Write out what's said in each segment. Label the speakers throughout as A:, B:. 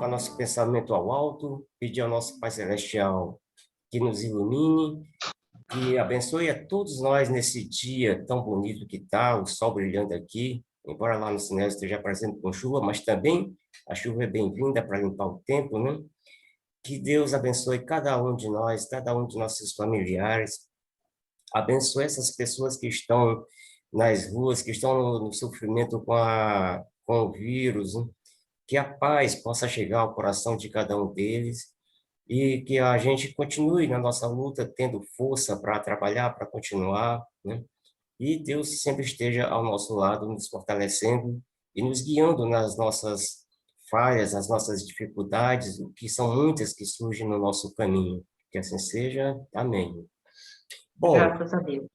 A: elevar nosso pensamento ao alto, pedir ao nosso Pai Celestial que nos ilumine, que abençoe a todos nós nesse dia tão bonito que está, o sol brilhando aqui, embora lá no cinema esteja aparecendo com chuva, mas também a chuva é bem-vinda para limpar o tempo, né? Que Deus abençoe cada um de nós, cada um de nossos familiares, abençoe essas pessoas que estão nas ruas, que estão no sofrimento com o vírus, né? Que a paz possa chegar ao coração de cada um deles e que a gente continue na nossa luta, tendo força para trabalhar, para continuar, né? E Deus sempre esteja ao nosso lado, nos fortalecendo e nos guiando nas nossas falhas, nas nossas dificuldades, que são muitas que surgem no nosso caminho. Que assim seja. Amém. Bom,
B: Graças a Deus.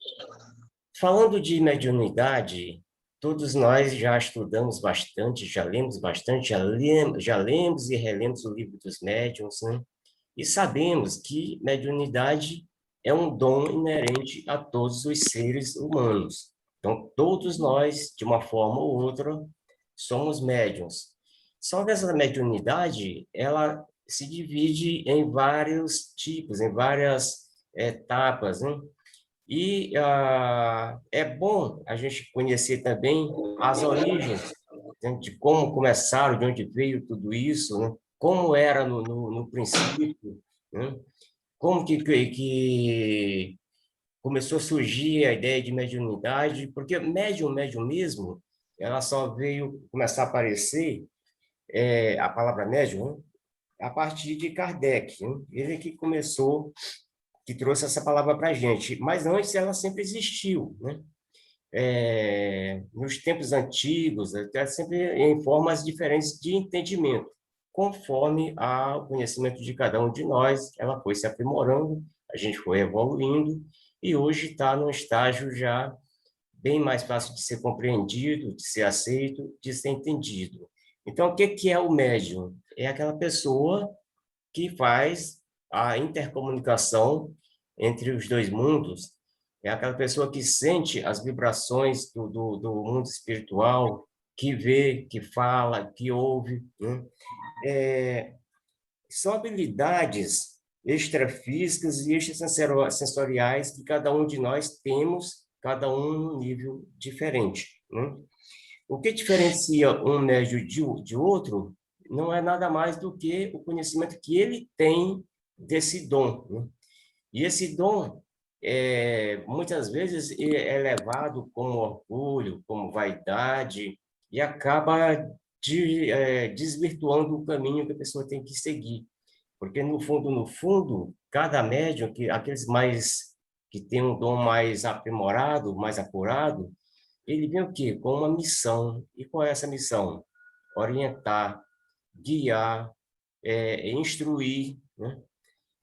A: falando de mediunidade, todos nós já estudamos bastante, já lemos bastante, já lemos e relemos o livro dos médiuns, né? E sabemos que mediunidade é um dom inerente a todos os seres humanos. Então, todos nós, de uma forma ou outra, somos médiuns. Só que essa mediunidade, ela se divide em vários tipos, em várias etapas, né? E é bom a gente conhecer também as origens, né, de como começaram, de onde veio tudo isso, né? Como era no princípio, né? Como que começou a surgir a ideia de mediunidade, porque médium mesmo, ela só veio começar a aparecer, a palavra médium, né, a partir de Kardec, né? Ele que começou, que trouxe essa palavra para a gente, mas antes ela sempre existiu, né? Nos tempos antigos, até sempre em formas diferentes de entendimento. Conforme o conhecimento de cada um de nós, ela foi se aprimorando, a gente foi evoluindo, e hoje está num estágio já bem mais fácil de ser compreendido, de ser aceito, de ser entendido. Então, o que que é o médium? É aquela pessoa que faz a intercomunicação entre os dois mundos, é aquela pessoa que sente as vibrações do mundo espiritual, que vê, que fala, que ouve, né? São habilidades extrafísicas e extrasensoriais que cada um de nós temos, cada um num nível diferente, né? O que diferencia um médium de outro não é nada mais do que o conhecimento que ele tem desse dom, né? E esse dom, muitas vezes, é levado como orgulho, como vaidade, e acaba desvirtuando o caminho que a pessoa tem que seguir. Porque, no fundo, cada médium, aqueles mais que tem um dom mais aprimorado, mais apurado, ele vem o quê? Com uma missão. E qual é essa missão? Orientar, guiar, instruir, né?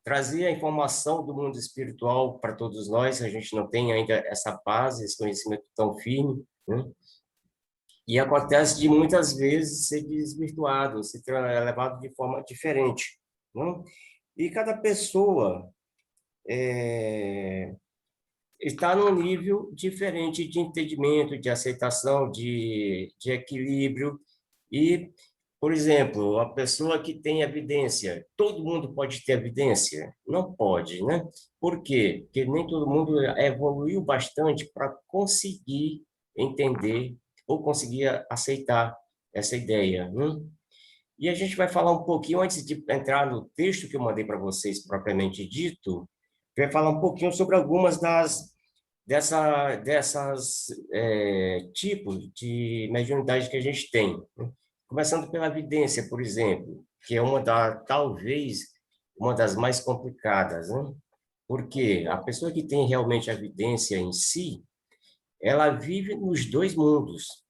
A: Trazer a informação do mundo espiritual para todos nós. A gente não tem ainda essa base, esse conhecimento tão firme, né? E acontece de muitas vezes ser desvirtuado, ser levado de forma diferente, né? E cada pessoa está num nível diferente de entendimento, de aceitação, de equilíbrio. E, por exemplo, a pessoa que tem evidência, todo mundo pode ter evidência? Não pode, né? Por quê? Porque nem todo mundo evoluiu bastante para conseguir entender ou conseguir aceitar essa ideia, né? E a gente vai falar um pouquinho, antes de entrar no texto que eu mandei para vocês, propriamente dito, vai falar um pouquinho sobre algumas dessas tipos de mediunidade que a gente tem, né? Começando pela evidência, por exemplo, que é talvez uma das mais complicadas, né? Porque a pessoa que tem realmente a evidência em si, ela vive nos dois mundos.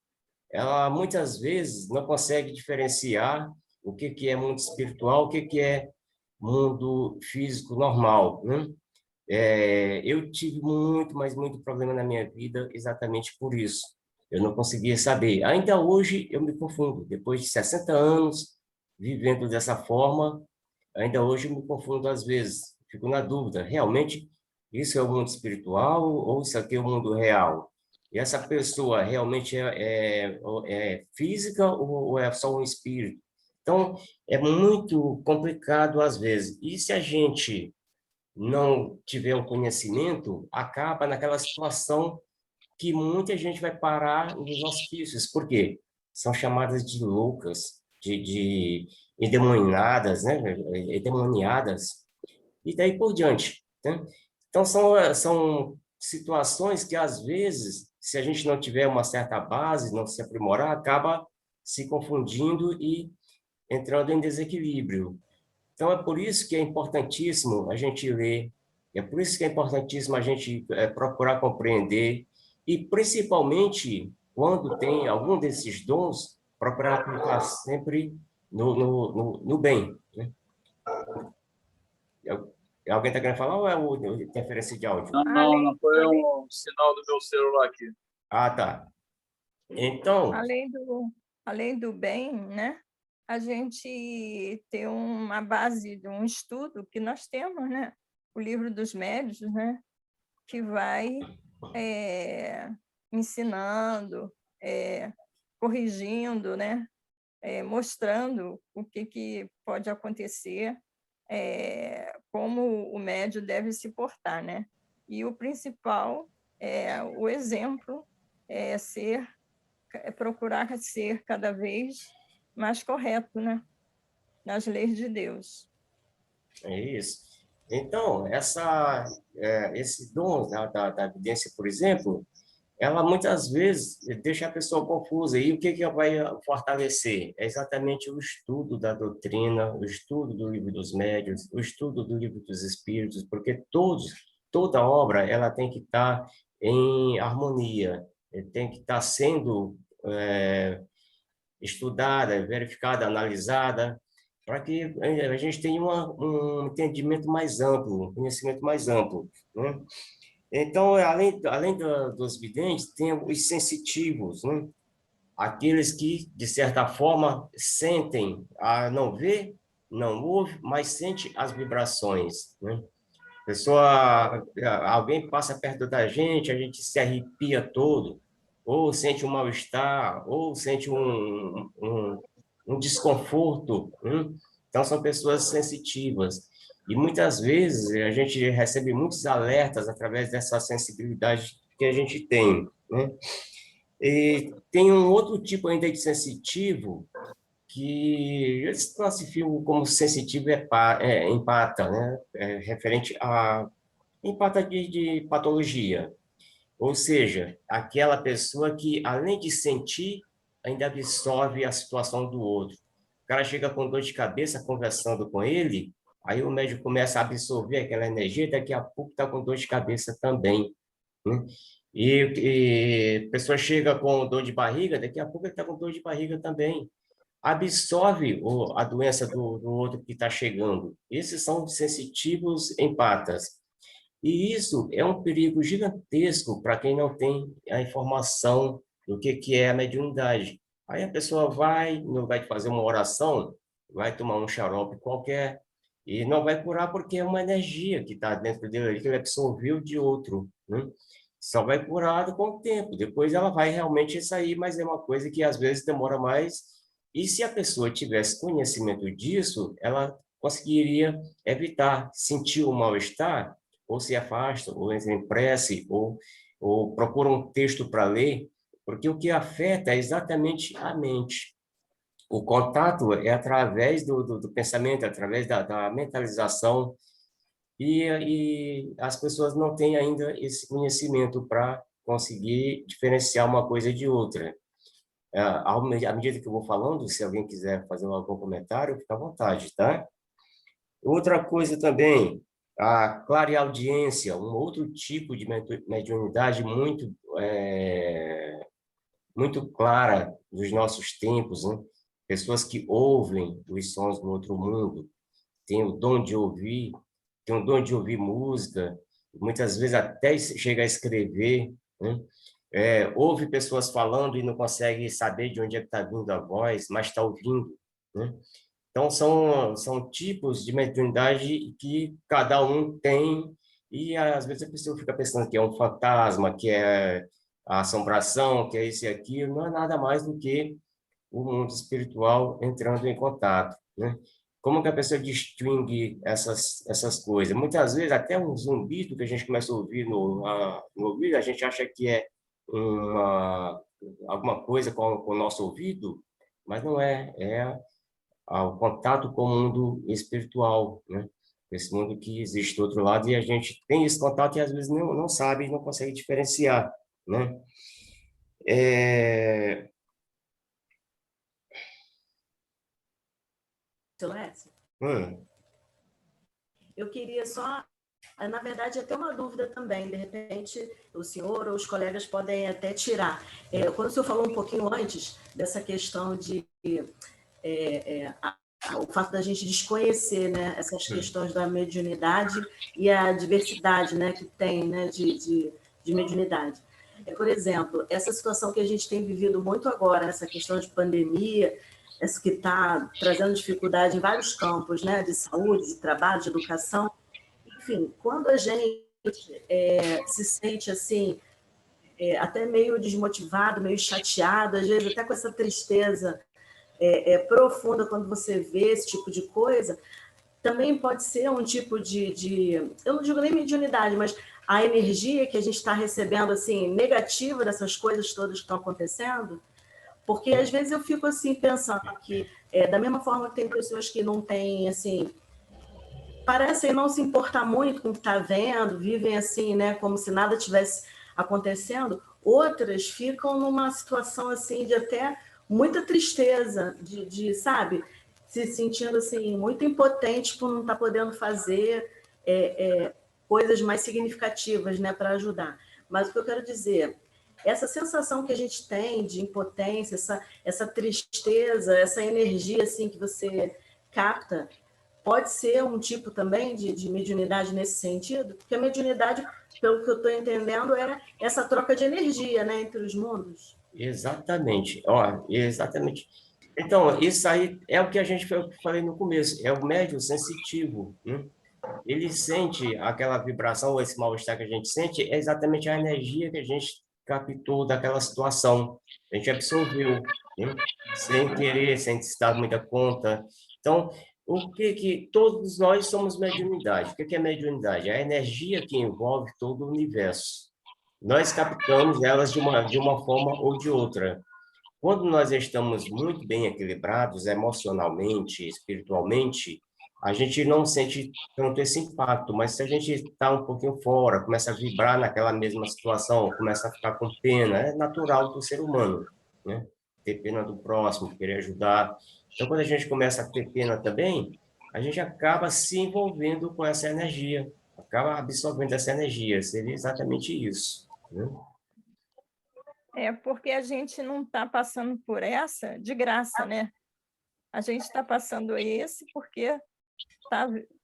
A: Ela muitas vezes não consegue diferenciar o que é mundo espiritual, o que é mundo físico normal, né? Eu tive muito, mas muito problema na minha vida exatamente por isso. Eu não conseguia saber. Ainda hoje eu me confundo. Depois de 60 anos vivendo dessa forma, ainda hoje eu me confundo às vezes. Fico na dúvida, realmente isso é o mundo espiritual ou isso aqui é o mundo real? E essa pessoa realmente é física ou é só um espírito? Então, é muito complicado às vezes. E se a gente não tiver um conhecimento, acaba naquela situação que muita gente vai parar nos hospícios. Por quê? São chamadas de loucas, de endemoniadas, né? Endemoniadas, e daí por diante, né? Então, são situações que, às vezes, se a gente não tiver uma certa base, não se aprimorar, acaba se confundindo e entrando em desequilíbrio. Então, é por isso que é importantíssimo a gente ler, é por isso que é importantíssimo a gente procurar compreender, e principalmente quando tem algum desses dons, procurar aplicar sempre no bem, né? Alguém está querendo falar ou é o interferência de áudio?
B: Não, não, não foi um sinal do meu celular aqui.
A: Ah, tá. Então,
C: Além do bem, né? A gente tem uma base de um estudo que nós temos, né? O Livro dos Médiuns, né? Que vai ensinando, corrigindo, né? Mostrando o que pode acontecer, como o médium deve se portar, né? E o principal o exemplo, procurar ser cada vez mais correto, né? Nas leis de Deus.
A: é isso. Então, esse dom da evidência, por exemplo, ela muitas vezes deixa a pessoa confusa. E o que vai fortalecer? É exatamente o estudo da doutrina, o estudo do Livro dos Médiuns, o estudo do Livro dos Espíritos, porque toda obra ela tem que estar em harmonia, tem que estar sendo estudada, verificada, analisada, para que a gente tenha um entendimento mais amplo, um conhecimento mais amplo, né? Então, além dos videntes, tem os sensitivos, né? Aqueles que, de certa forma, sentem, não vê, não ouve, mas sente as vibrações, né? Alguém passa perto da gente, a gente se arrepia todo, ou sente um mal-estar, ou sente um desconforto, né? Então, são pessoas sensitivas. E muitas vezes a gente recebe muitos alertas através dessa sensibilidade que a gente tem, né? E tem um outro tipo ainda de sensitivo que eles classificam como sensitivo empata, né? Referente a empata de patologia. Ou seja, aquela pessoa que, além de sentir, ainda absorve a situação do outro. O cara chega com dor de cabeça conversando com ele, aí o médico começa a absorver aquela energia, daqui a pouco está com dor de cabeça também, né? E a pessoa chega com dor de barriga, daqui a pouco ele está com dor de barriga também. Absorve a doença do outro que está chegando. Esses são sensitivos empatas. E isso é um perigo gigantesco para quem não tem a informação do que é a mediunidade. Aí a pessoa vai, não vai fazer uma oração, vai tomar um xarope qualquer e não vai curar porque é uma energia que está dentro dele, que ele absorveu de outro, né? Só vai curar com o tempo. Depois ela vai realmente sair, mas é uma coisa que às vezes demora mais. E se a pessoa tivesse conhecimento disso, ela conseguiria evitar sentir o mal-estar ou se afasta, ou entra em prece, ou procura um texto para ler, porque o que afeta é exatamente a mente. O contato é através do pensamento, através da mentalização, e as pessoas não têm ainda esse conhecimento para conseguir diferenciar uma coisa de outra. À medida que eu vou falando, se alguém quiser fazer algum comentário, fica à vontade, tá? Outra coisa também, a clareaudiência, um outro tipo de mediunidade muito clara dos nossos tempos, né? Pessoas que ouvem os sons do outro mundo, têm o dom de ouvir, têm o dom de ouvir música, muitas vezes até chega a escrever, né? Ouve pessoas falando e não consegue saber de onde é que está vindo a voz, mas está ouvindo, né? Então, são tipos de mediunidade que cada um tem, e às vezes a pessoa fica pensando que é um fantasma, que é a assombração, que é isso e aquilo, não é nada mais do que o mundo espiritual entrando em contato, né? Como que a pessoa distingue essas coisas? Muitas vezes, até um zumbido que a gente começa a ouvir no ouvido, a gente acha que é alguma coisa com o nosso ouvido, mas não é. É o contato com o mundo espiritual, né? Esse mundo que existe do outro lado e a gente tem esse contato e às vezes não sabe, não consegue diferenciar, né? É...
D: Seu Lécio,
A: hum,
D: eu queria só, na verdade, até uma dúvida também, de repente o senhor ou os colegas podem até tirar. Quando o senhor falou um pouquinho antes dessa questão de o fato da gente desconhecer, né, essas questões da mediunidade e a diversidade, né, que tem, né, de mediunidade. Por exemplo, essa situação que a gente tem vivido muito agora, essa questão de pandemia, essa que está trazendo dificuldade em vários campos, né, de saúde, de trabalho, de educação. Enfim, quando a gente se sente assim, até meio desmotivado, meio chateado, às vezes até com essa tristeza profunda quando você vê esse tipo de coisa, também pode ser um tipo eu não digo nem mediunidade, mas a energia que a gente está recebendo assim negativa dessas coisas todas que estão acontecendo, porque às vezes eu fico assim pensando que da mesma forma que tem pessoas que não têm assim, parecem não se importar muito com o que está vendo, vivem assim, né, como se nada tivesse acontecendo, outras ficam numa situação assim de até muita tristeza, sabe, se sentindo assim muito impotente por não estar podendo fazer coisas mais significativas, né, para ajudar. Mas o que eu quero dizer, essa sensação que a gente tem de impotência, essa tristeza, essa energia assim que você capta, pode ser um tipo também de mediunidade nesse sentido? Porque a mediunidade, pelo que eu estou entendendo, é essa troca de energia, né, entre os mundos.
A: exatamente, ó, exatamente. Então, isso aí é o que eu falei no começo, é o médium sensitivo, né? Ele sente aquela vibração, ou esse mal-estar que a gente sente, é exatamente a energia que a gente captou daquela situação. A gente absorveu, né? Sem querer, sem se dar muita conta. Então, o que todos nós somos mediunidade. O que é mediunidade? É a energia que envolve todo o universo. Nós captamos elas de uma forma ou de outra. Quando nós estamos muito bem equilibrados emocionalmente, espiritualmente, a gente não sente tanto esse impacto, mas se a gente está um pouquinho fora, começa a vibrar naquela mesma situação, começa a ficar com pena, é natural do ser humano, né? Ter pena do próximo, querer ajudar. Então, quando a gente começa a ter pena também, a gente acaba se envolvendo com essa energia, acaba absorvendo essa energia, seria exatamente isso, né?
C: Porque a gente não está passando por essa de graça, né? A gente está passando esse porque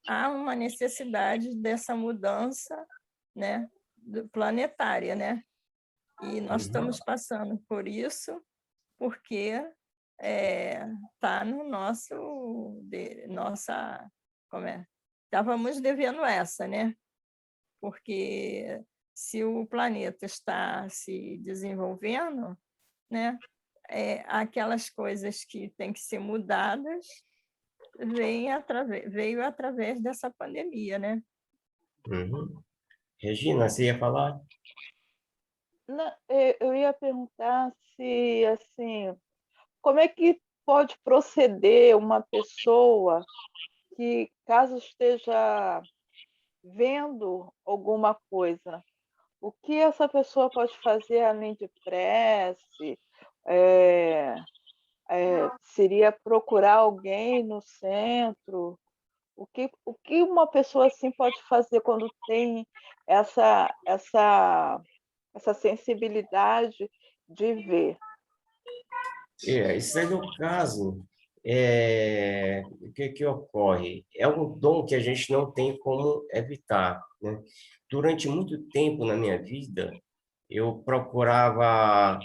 C: há uma necessidade dessa mudança, né, planetária, né? E nós estamos passando por isso porque está no nossa, como é? Estávamos devendo essa, né? Porque se o planeta está se desenvolvendo, né, aquelas coisas que têm que ser mudadas veio através dessa pandemia, né?
A: Uhum. Regina, você ia falar?
E: Eu ia perguntar se, assim, como é que pode proceder uma pessoa que, caso esteja vendo alguma coisa, o que essa pessoa pode fazer além de prece? É, seria procurar alguém no centro? O que uma pessoa assim pode fazer quando tem essa sensibilidade de ver?
A: Isso aí no caso, o que ocorre? É um dom que a gente não tem como evitar, né? Durante muito tempo na minha vida, eu procurava,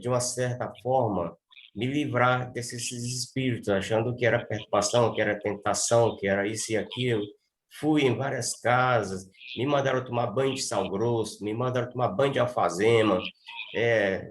A: de uma certa forma, me livrar desses espíritos, achando que era perturbação, que era tentação, que era isso e aquilo. Fui em várias casas, me mandaram tomar banho de sal grosso, me mandaram tomar banho de alfazema.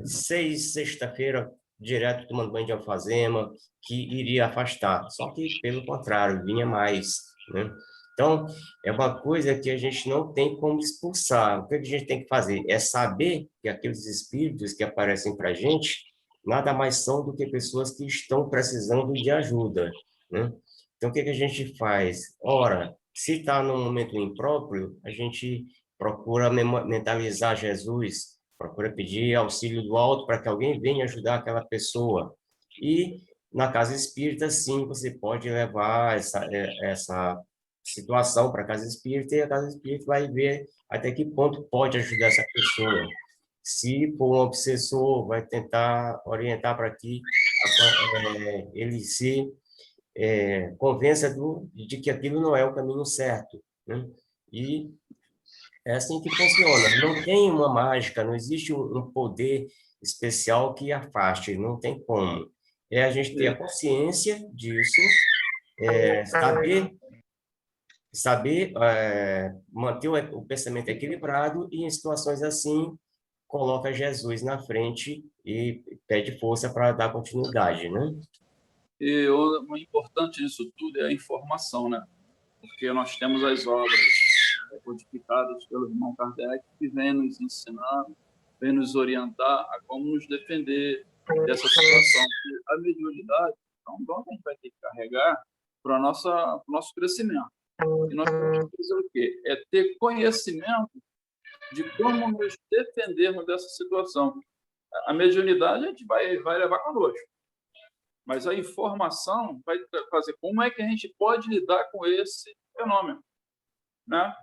A: Sexta-feira direto tomando banho de alfazema, que iria afastar. Só que, pelo contrário, vinha mais, né? Então, é uma coisa que a gente não tem como expulsar. O que a gente tem que fazer é saber que aqueles espíritos que aparecem para a gente nada mais são do que pessoas que estão precisando de ajuda, né? Então, o que a gente faz? Ora, se está num momento impróprio, a gente procura mentalizar Jesus, procura pedir auxílio do alto para que alguém venha ajudar aquela pessoa. E na casa espírita, sim, você pode levar essa situação para a casa espírita e a casa espírita vai ver até que ponto pode ajudar essa pessoa. Se for um obsessor, vai tentar orientar para que ele se convença de que aquilo não é o caminho certo, né? E é assim que funciona. Não tem uma mágica, não existe um poder especial que afaste, não tem como. É a gente ter a consciência disso, saber manter o pensamento equilibrado e em situações assim coloca Jesus na frente e pede força para dar continuidade, né?
B: E o importante disso tudo é a informação, né? Porque nós temos as obras codificadas pelo irmão Kardec, que vem nos ensinar, vem nos orientar a como nos defender dessa situação. Porque a mediunidade é um dom que a gente vai ter que carregar para o nosso crescimento. E nós temos que fazer o quê? É ter conhecimento de como nos defendermos dessa situação. A mediunidade a gente vai levar conosco, mas a informação vai fazer como é que a gente pode lidar com esse fenômeno, né?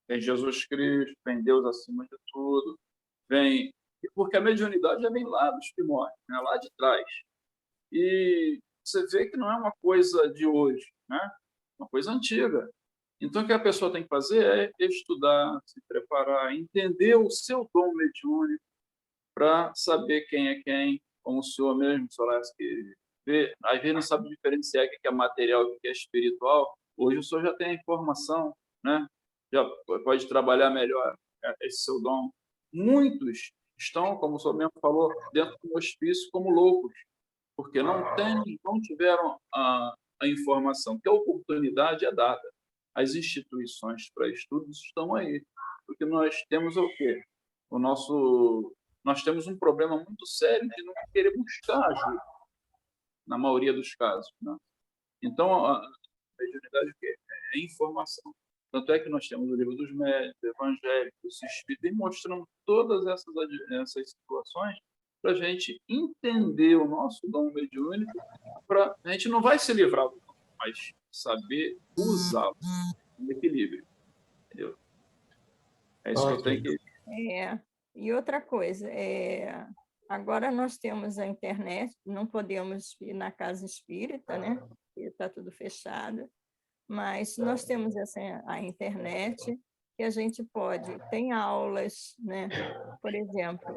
B: Vem Jesus Cristo, vem Deus acima de tudo, vem... Porque a mediunidade já vem lá dos primórdios, né? Lá de trás. E você vê que não é uma coisa de hoje, né? Uma coisa antiga. Então, o que a pessoa tem que fazer é estudar, se preparar, entender o seu dom mediúnico para saber quem é quem, como o senhor mesmo, o senhor que vê, às vezes não sabe diferenciar o que é material e o que é espiritual. Hoje o senhor já tem a informação, né? Já pode trabalhar melhor esse seu dom. Muitos estão, como o senhor mesmo falou, dentro do hospício como loucos, porque não tiveram a informação, que a oportunidade é dada. As instituições para estudos estão aí, porque nós temos o quê? Nós temos um problema muito sério de não querer buscar ajuda, na maioria dos casos, né? Então, a mediunidade o quê? É informação. Tanto é que nós temos o livro dos médiuns, evangélicos, os espíritos, mostrando todas essas situações para a gente entender o nosso dom mediúnico, a gente não vai se livrar do dom, mas saber usá-lo em equilíbrio. Entendeu? É isso que eu tenho que...
C: E outra coisa, agora nós temos a internet, não podemos ir na casa espírita, né? Porque está tudo fechado, mas nós temos a internet, que a gente tem aulas, né? Por exemplo,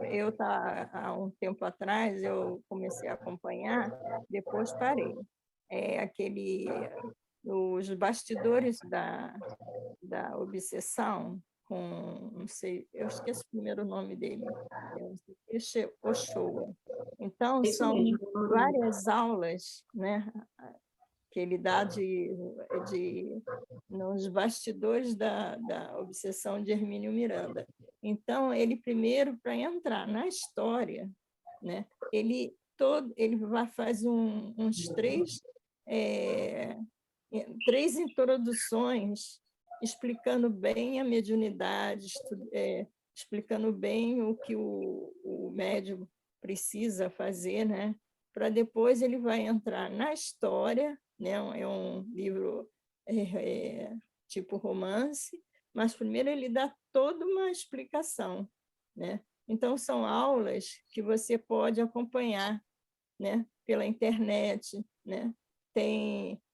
C: há um tempo atrás, eu comecei a acompanhar, depois parei. Os bastidores da obsessão, com, não sei, eu esqueço o primeiro nome dele, Ochoa. Então, são várias aulas, né, que ele dá nos bastidores da obsessão de Hermínio Miranda. Então, ele primeiro, para entrar na história, né, ele faz uns três introduções explicando bem a mediunidade, explicando bem o que o médium precisa fazer, né? Para depois ele vai entrar na história, né? É um livro tipo romance, mas primeiro ele dá toda uma explicação, né? Então, são aulas que você pode acompanhar, né? Pela internet, né?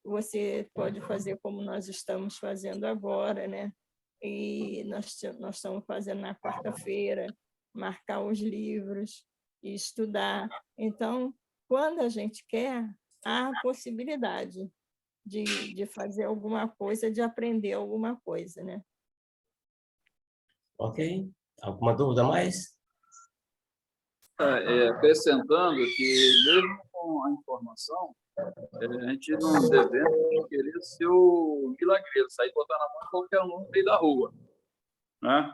C: Você pode fazer como nós estamos fazendo agora, né? E nós estamos fazendo na quarta-feira, marcar os livros e estudar. Então, quando a gente quer, há a possibilidade de fazer alguma coisa, de aprender alguma coisa, né?
A: Ok. Alguma dúvida mais?
B: Acrescentando que, mesmo com a informação, a gente não devemos querer ser o milagreiro, sair e botar na mão de qualquer um no meio da rua, né?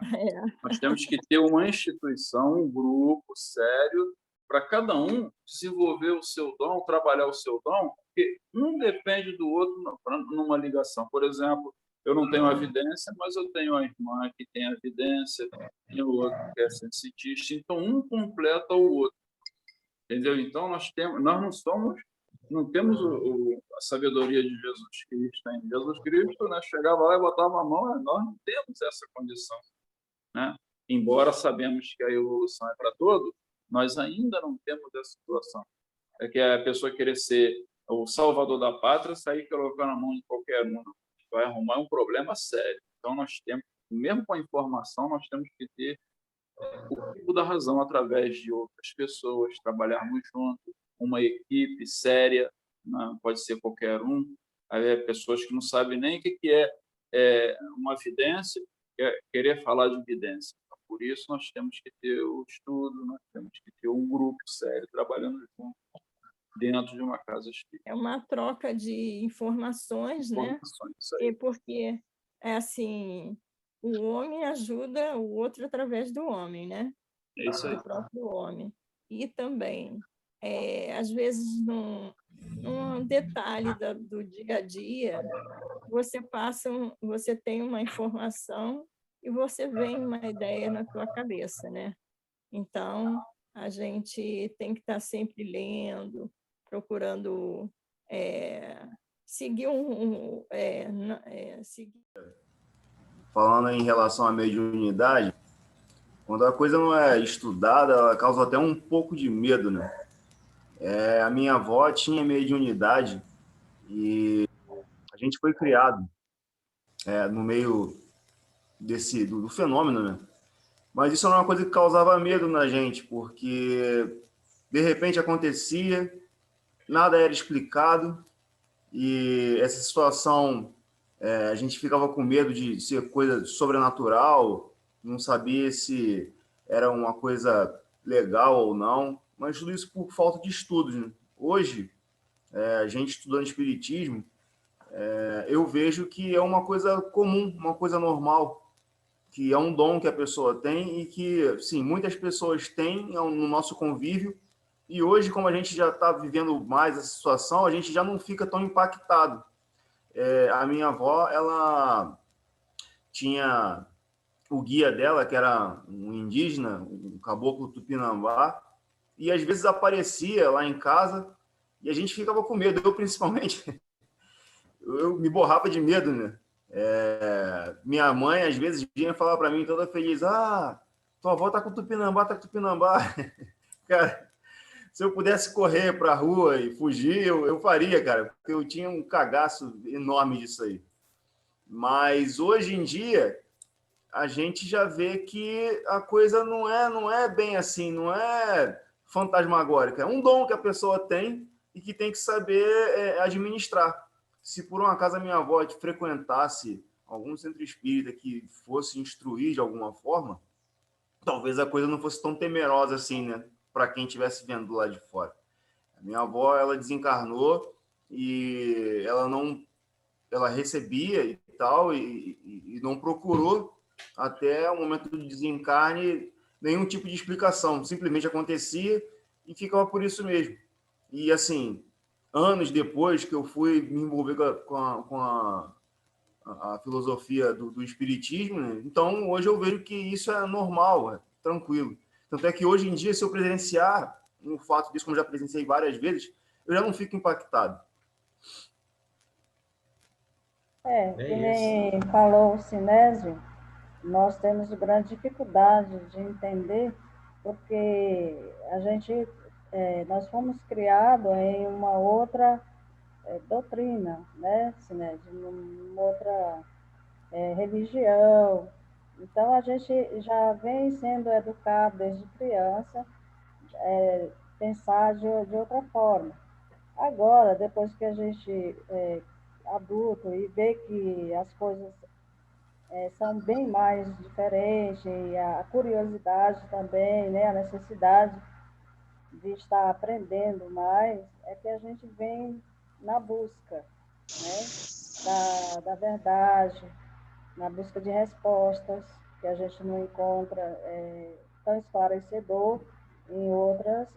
B: Nós temos que ter uma instituição, um grupo sério, para cada um desenvolver o seu dom, trabalhar o seu dom, porque um depende do outro numa ligação. Por exemplo, eu não tenho evidência, mas eu tenho a irmã que tem evidência, e o outro que é sensitista, então um completa o outro, entendeu? Então nós não temos a sabedoria de Jesus Cristo. Em Jesus Cristo, né, chegava lá e botava a mão, nós não temos essa condição, né? Embora sabemos que a evolução é para todos, nós ainda não temos essa situação. É que a pessoa querer ser o salvador da pátria, sair colocando a mão em qualquer um, vai arrumar um problema sério. Então, nós temos, mesmo com a informação, nós temos que ter o fio da razão através de outras pessoas, trabalharmos juntos, uma equipe séria, não pode ser qualquer um. Aí, pessoas que não sabem nem o que é uma evidência, querer falar de evidência. Então, por isso, nós temos que ter o estudo, nós temos que ter um grupo sério trabalhando junto dentro de uma casa espírita.
C: É uma troca de informações, né? E porque é assim, o homem ajuda o outro através do homem, né?
B: É isso aí.
C: Do próprio homem. E também, às vezes, num detalhe do dia a dia, você tem uma informação e você vem uma ideia na tua cabeça, né? Então, a gente tem que estar sempre lendo, procurando seguir seguir.
F: Falando em relação à mediunidade, quando a coisa não é estudada, ela causa até um pouco de medo, né? A minha avó tinha mediunidade e a gente foi criado no meio do fenômeno, né? Mas isso era uma coisa que causava medo na gente, porque de repente acontecia, nada era explicado e essa situação a gente ficava com medo de ser coisa sobrenatural, não sabia se era uma coisa legal ou não, mas tudo isso por falta de estudos, né? Hoje, a gente estudando espiritismo, eu vejo que é uma coisa comum, uma coisa normal, que é um dom que a pessoa tem e que, sim, muitas pessoas têm no nosso convívio. E hoje, como a gente já está vivendo mais essa situação, a gente já não fica tão impactado. A minha avó, ela tinha o guia dela, que era um indígena, um caboclo tupinambá, e às vezes aparecia lá em casa e a gente ficava com medo, eu principalmente. Eu me borrava de medo, né? Minha mãe, às vezes, vinha falar para mim toda feliz: tua avó tá com tupinambá, tá com tupinambá. Cara, se eu pudesse correr para a rua e fugir, eu faria, cara, porque eu tinha um cagaço enorme disso aí. Mas hoje em dia, a gente já vê que a coisa não é bem assim, não é fantasmagórica. É um dom que a pessoa tem e que tem que saber administrar. Se por um acaso a minha avó frequentasse algum centro espírita que fosse instruir de alguma forma, talvez a coisa não fosse tão temerosa assim, né? Para quem estivesse vendo do lado de fora. A minha avó, ela desencarnou e ela recebia e tal, e não procurou até o momento do desencarne nenhum tipo de explicação. Simplesmente acontecia e ficava por isso mesmo. E assim, anos depois que eu fui me envolver com a filosofia do espiritismo, né? Então hoje eu vejo que isso é normal, é tranquilo. Tanto é que hoje em dia, se eu presenciar um fato disso, como já presenciei várias vezes, eu já não fico impactado.
G: Que nem falou o Sinésio, nós temos grande dificuldade de entender, porque nós fomos criados em uma outra doutrina, né, Sinésio, uma outra religião. Então, a gente já vem sendo educado desde criança, pensar de outra forma. Agora, depois que a gente é adulto e vê que as coisas são bem mais diferentes, e a curiosidade também, né, a necessidade de estar aprendendo mais, é que a gente vem na busca, né, da verdade, na busca de respostas que a gente não encontra tão esclarecedor em outras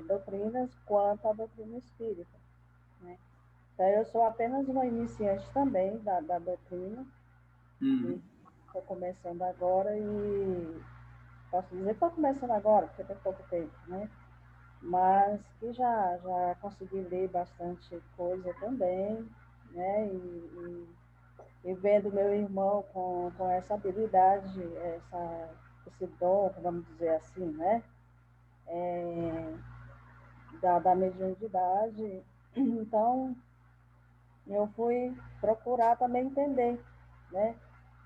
G: doutrinas quanto a doutrina espírita, né? Então, eu sou apenas uma iniciante também da doutrina, estou começando agora e posso dizer que estou começando agora, porque tem pouco tempo, né? Mas que já consegui ler bastante coisa também, né? E vendo meu irmão com essa habilidade, esse dom, vamos dizer assim, né? Da mediunidade. Então, eu fui procurar também entender, né?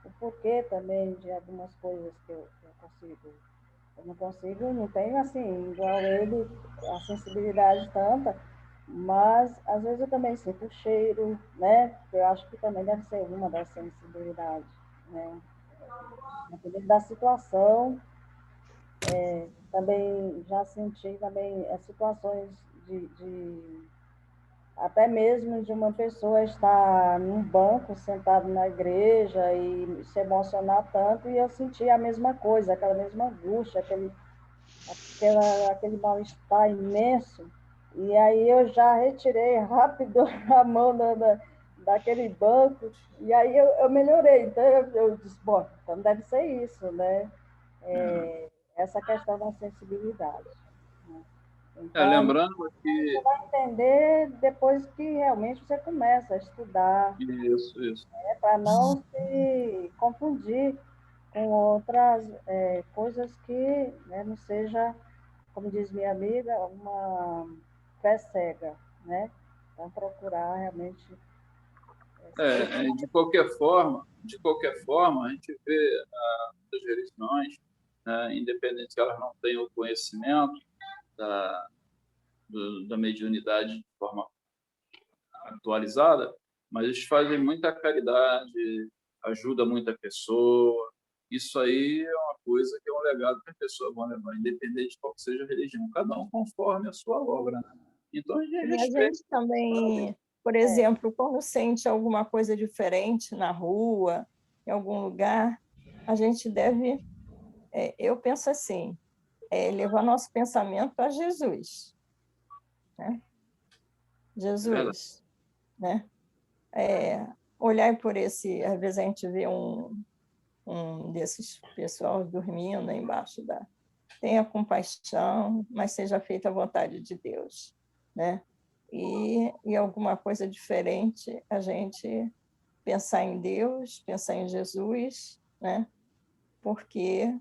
G: O porquê também de algumas coisas que eu consigo. Eu não consigo, não tenho assim, igual ele, a sensibilidade tanta, mas às vezes eu também sinto o cheiro, né? Eu acho que também deve ser uma das sensibilidades, né? Dependendo da situação, também já senti também situações de até mesmo de uma pessoa estar num banco sentado na igreja e se emocionar tanto, e eu senti a mesma coisa, aquela mesma angústia, aquele mal-estar imenso. E aí eu já retirei rápido a mão daquele banco, e aí eu melhorei. Então eu disse, bom, então deve ser isso, né? Essa questão da sensibilidade, né? Então,
B: Lembrando
G: você
B: que...
G: vai entender depois que realmente você começa a estudar,
B: Isso.
G: né, para não se confundir com outras coisas que, né, não seja, como diz minha amiga, uma fé cega, né? Então, procurar realmente
B: De qualquer forma, a gente vê muitas religiões, né, independente que elas não tenham o conhecimento da, da mediunidade de forma atualizada, mas eles fazem muita caridade, ajuda muita pessoa. Isso aí é uma coisa que é um legado que a pessoa vai levar, independente de qual seja a religião, cada um conforme a sua obra, né? Então a gente
C: E a
B: respeita,
C: gente também, por
G: é,
C: exemplo, quando sente alguma coisa diferente na rua, em algum lugar, a gente deve, eu penso assim, levar nosso pensamento a Jesus, né?
B: é verdade.
C: Jesus, né? Olhar por esse, às vezes a gente vê um desses pessoal dormindo aí embaixo da... Tenha compaixão, mas seja feita a vontade de Deus, né? E alguma coisa diferente, a gente pensar em Deus, pensar em Jesus, né? Porque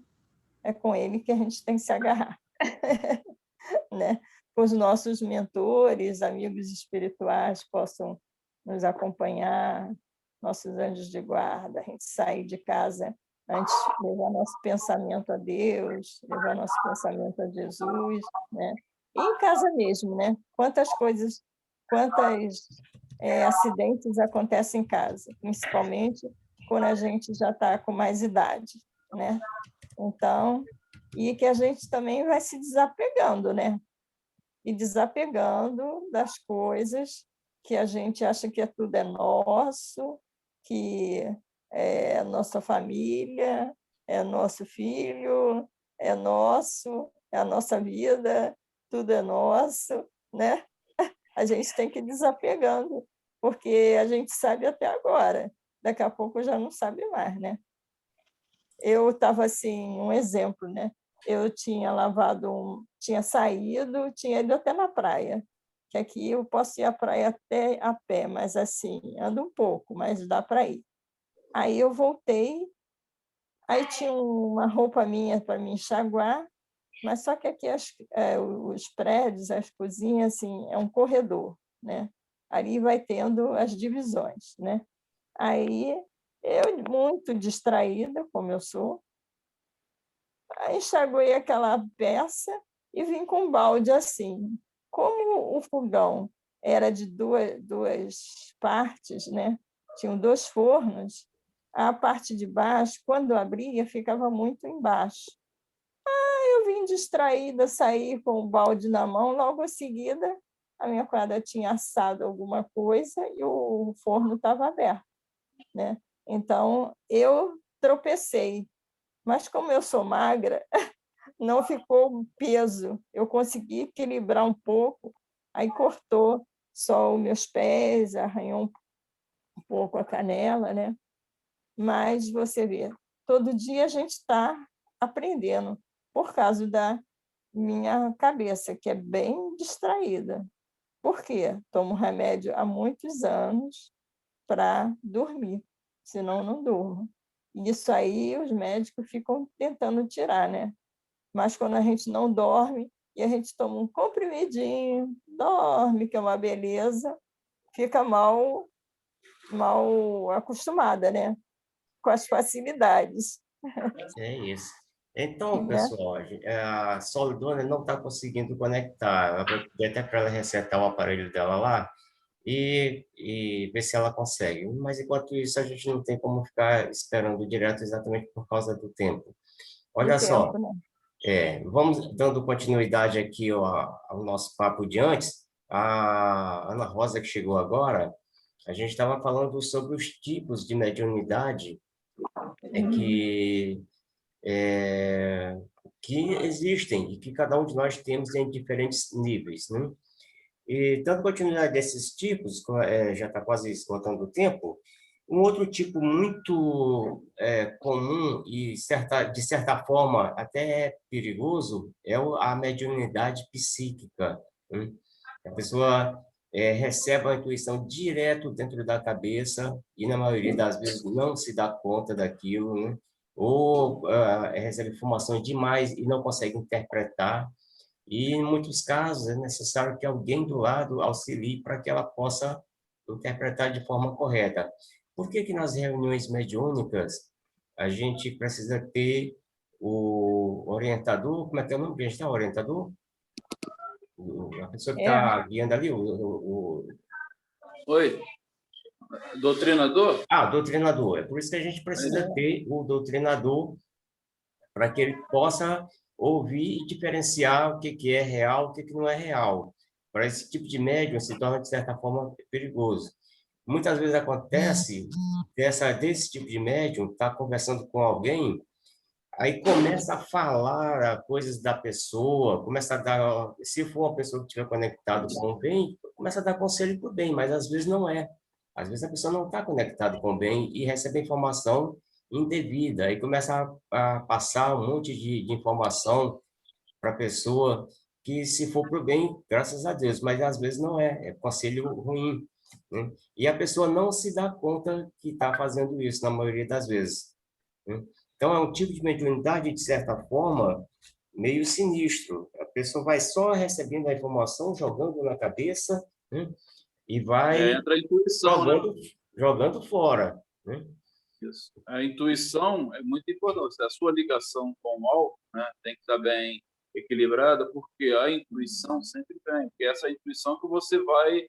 C: é com Ele que a gente tem que se agarrar, né? Com os nossos mentores, amigos espirituais possam nos acompanhar, nossos anjos de guarda, a gente sair de casa antes, levar nosso pensamento a Deus, levar nosso pensamento a Jesus, né? E em casa mesmo, né? Quantos acidentes acontecem em casa, principalmente quando a gente já está com mais idade, né? Então, e que a gente também vai se desapegando, né? E desapegando das coisas que a gente acha que tudo é nosso, que é nossa família, é nosso filho, é nosso, é a nossa vida, tudo é nosso, né? A gente tem que ir desapegando, porque a gente sabe até agora, daqui a pouco já não sabe mais, né? Eu estava assim, um exemplo, né? Eu tinha tinha saído, tinha ido até na praia, que aqui eu posso ir à praia até a pé, mas assim, ando um pouco, mas dá para ir. Aí eu voltei, aí tinha uma roupa minha para me enxaguar, mas só que aqui os prédios, as cozinhas, assim, é um corredor, né? Ali vai tendo as divisões, né? Aí eu, muito distraída, como eu sou, aí enxaguei aquela peça e vim com um balde assim. Como o fogão era de duas partes, né? Tinham dois fornos, a parte de baixo, quando eu abria, ficava muito embaixo. eu vim distraída, saí com o balde na mão, logo em seguida a minha cunhada tinha assado alguma coisa e o forno estava aberto, né? Então, eu tropecei, mas como eu sou magra, não ficou peso, eu consegui equilibrar um pouco, aí cortou só os meus pés, arranhou um pouco a canela, né? Mas você vê, todo dia a gente está aprendendo, por causa da minha cabeça, que é bem distraída. Por quê? Tomo remédio há muitos anos para dormir, senão não durmo. Isso aí os médicos ficam tentando tirar, né? Mas quando a gente não dorme e a gente toma um comprimidinho, dorme, que é uma beleza, fica mal acostumada, né? Com as facilidades,
A: É isso. Então,
C: né?
A: pessoal, a Solidônia não está conseguindo conectar. Ela vai pedir até para ela resetar o aparelho dela lá e ver se ela consegue. Mas, enquanto isso, a gente não tem como ficar esperando direto exatamente por causa do tempo.
C: Do
A: Olha só,
C: tempo, né?
A: vamos dando continuidade aqui ao nosso papo de antes. A Ana Rosa, que chegou agora, a gente estava falando sobre os tipos de mediunidade
C: Uhum.
A: que que existem e que cada um de nós temos em diferentes níveis, né? E dando continuidade desses tipos, já está quase esgotando o tempo, um outro tipo muito comum e de certa forma até perigoso é a mediunidade psíquica, né? A pessoa recebe a intuição direto dentro da cabeça e, na maioria das vezes, não se dá conta daquilo, né? Ou recebe informações demais e não consegue interpretar. E, em muitos casos, é necessário que alguém do lado auxilie para que ela possa interpretar de forma correta. Por que que nas reuniões mediúnicas a gente precisa ter o orientador? Como é que é o nome que a gente está? Orientador? A pessoa que
C: É,
A: está guiando ali,
B: Oi, doutrinador?
A: doutrinador. É por isso que a gente precisa ter o doutrinador para que ele possa ouvir e diferenciar o que que é real, o que que não é real. Para esse tipo de médium se torna, de certa forma, perigoso. Muitas vezes acontece desse tipo de médium estar conversando com alguém, aí começa a falar coisas da pessoa, começa a dar, se for uma pessoa que estiver conectado com o bem, começa a dar conselho para o bem, mas às vezes não é. Às vezes a pessoa não está conectada com o bem e recebe informação indevida, aí começa a passar um monte de informação para a pessoa que, se for para o bem, graças a Deus, mas às vezes não é conselho ruim, né? E a pessoa não se dá conta que está fazendo isso, na maioria das vezes, né? Então, é um tipo de mediunidade, de certa forma, meio sinistro. A pessoa vai só recebendo a informação, jogando na cabeça, né? E vai
B: Entra a intuição, né?
A: jogando, jogando fora, né?
B: Isso. A intuição é muito importante. A sua ligação com o alto, né, tem que estar bem equilibrada, porque a intuição sempre vem. Porque essa intuição que você vai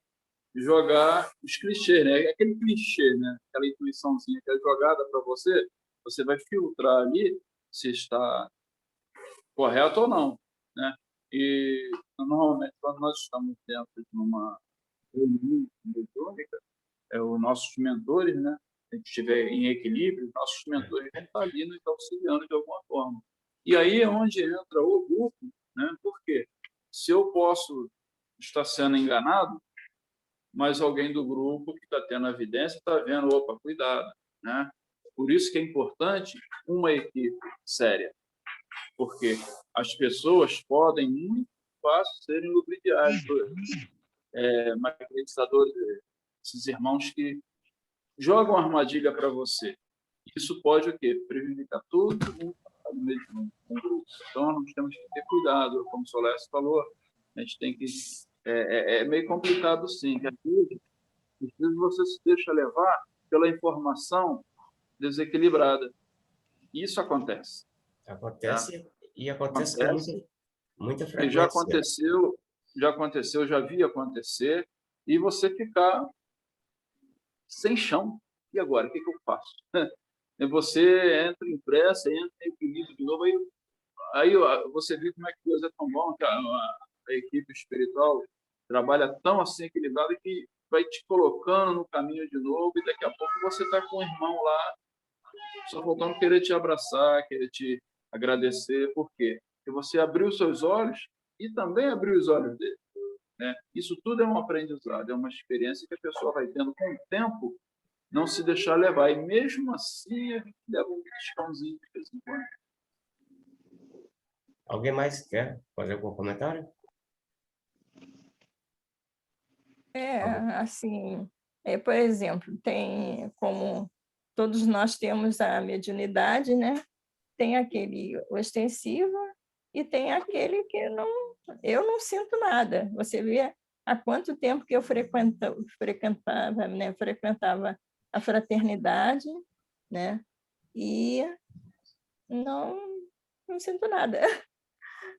B: jogar os clichês, né? Aquele clichê, né? Aquela intuiçãozinha que é jogada para você, você vai filtrar ali se está correto ou não, né? E normalmente quando nós estamos dentro de uma reunião mediúnica, os nossos mentores, né? Se a gente estiver em equilíbrio, nossos mentores vão estar ali nos auxiliando de alguma forma. E aí é onde entra o grupo, né? Porque se eu posso estar sendo enganado, mas alguém do grupo que está tendo a evidência está vendo, opa, cuidado, né? Por isso que é importante uma equipe séria, porque as pessoas podem muito fácil serem ludibriadas, magnetizadores, esses irmãos que jogam armadilha para você. Isso pode o quê? Prejudicar todo mundo no mesmo grupo. Então, nós temos que ter cuidado, como o Solés falou, a gente tem que... É meio complicado, sim, que às vezes você se deixa levar pela informação desequilibrada. Isso acontece. Tá?
A: Acontece, e acontece com muita,
B: Acontece,
A: muita
B: e
A: frequência.
B: já aconteceu, já vi acontecer, e você ficar sem chão. E agora, o que eu faço? E você entra em pressa, entra em equilíbrio de novo, aí aí você vê como é que Deus é tão bom, que a equipe espiritual trabalha tão assim equilibrada que vai te colocando no caminho de novo e daqui a pouco você está com o irmão lá, só faltando querer te abraçar, querer te agradecer. Por quê? Porque você abriu os seus olhos e também abriu os olhos dele, né? Isso tudo é um aprendizado, é uma experiência que a pessoa vai tendo com o tempo, não se deixar levar. E mesmo assim, a gente leva um descãozinho de vez em quando.
A: Alguém mais quer fazer algum comentário?
C: Assim, por exemplo, tem como todos nós temos a mediunidade, né? Tem aquele ostensivo e tem aquele que eu não sinto nada. Você vê há quanto tempo que eu frequentava, né? Frequentava a fraternidade, né? E não, não sinto nada,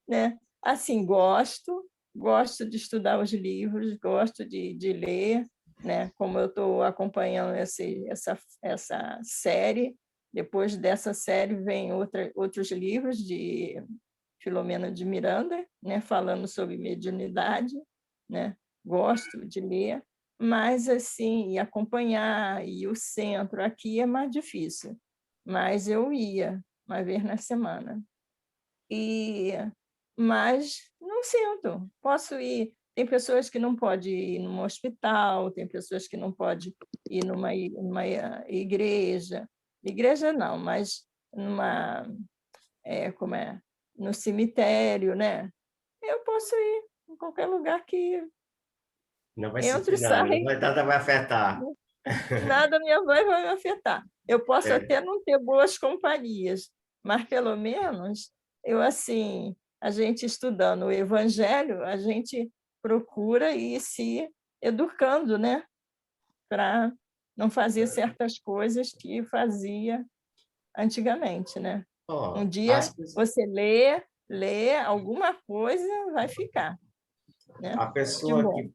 C: né? Assim, gosto de estudar os livros, gosto de ler, né? Como eu estou acompanhando essa série, depois dessa série vem outros livros de Filomena de Miranda, né? Falando sobre mediunidade, né? Gosto de ler, mas assim, acompanhar, e o centro aqui é mais difícil, mas eu ia uma vez na semana. Mas não sinto. Posso ir. Tem pessoas que não podem ir num hospital, tem pessoas que não podem ir numa igreja. Igreja não, mas como é? No cemitério, né? Eu posso ir em qualquer lugar que
A: Não vai
C: entro
A: sentir
C: e
A: nada, não
C: saio.
A: vai, nada vai afetar.
C: Nada minha voz vai me afetar. Eu posso
A: É,
C: até não ter boas companhias, mas pelo menos assim, a gente estudando o Evangelho, a gente procura ir se educando, né? Para não fazer certas coisas que fazia antigamente, né? Um
A: ó,
C: dia você lê alguma coisa, vai ficar, né?
A: a
C: De
A: pessoa
C: bom.
A: que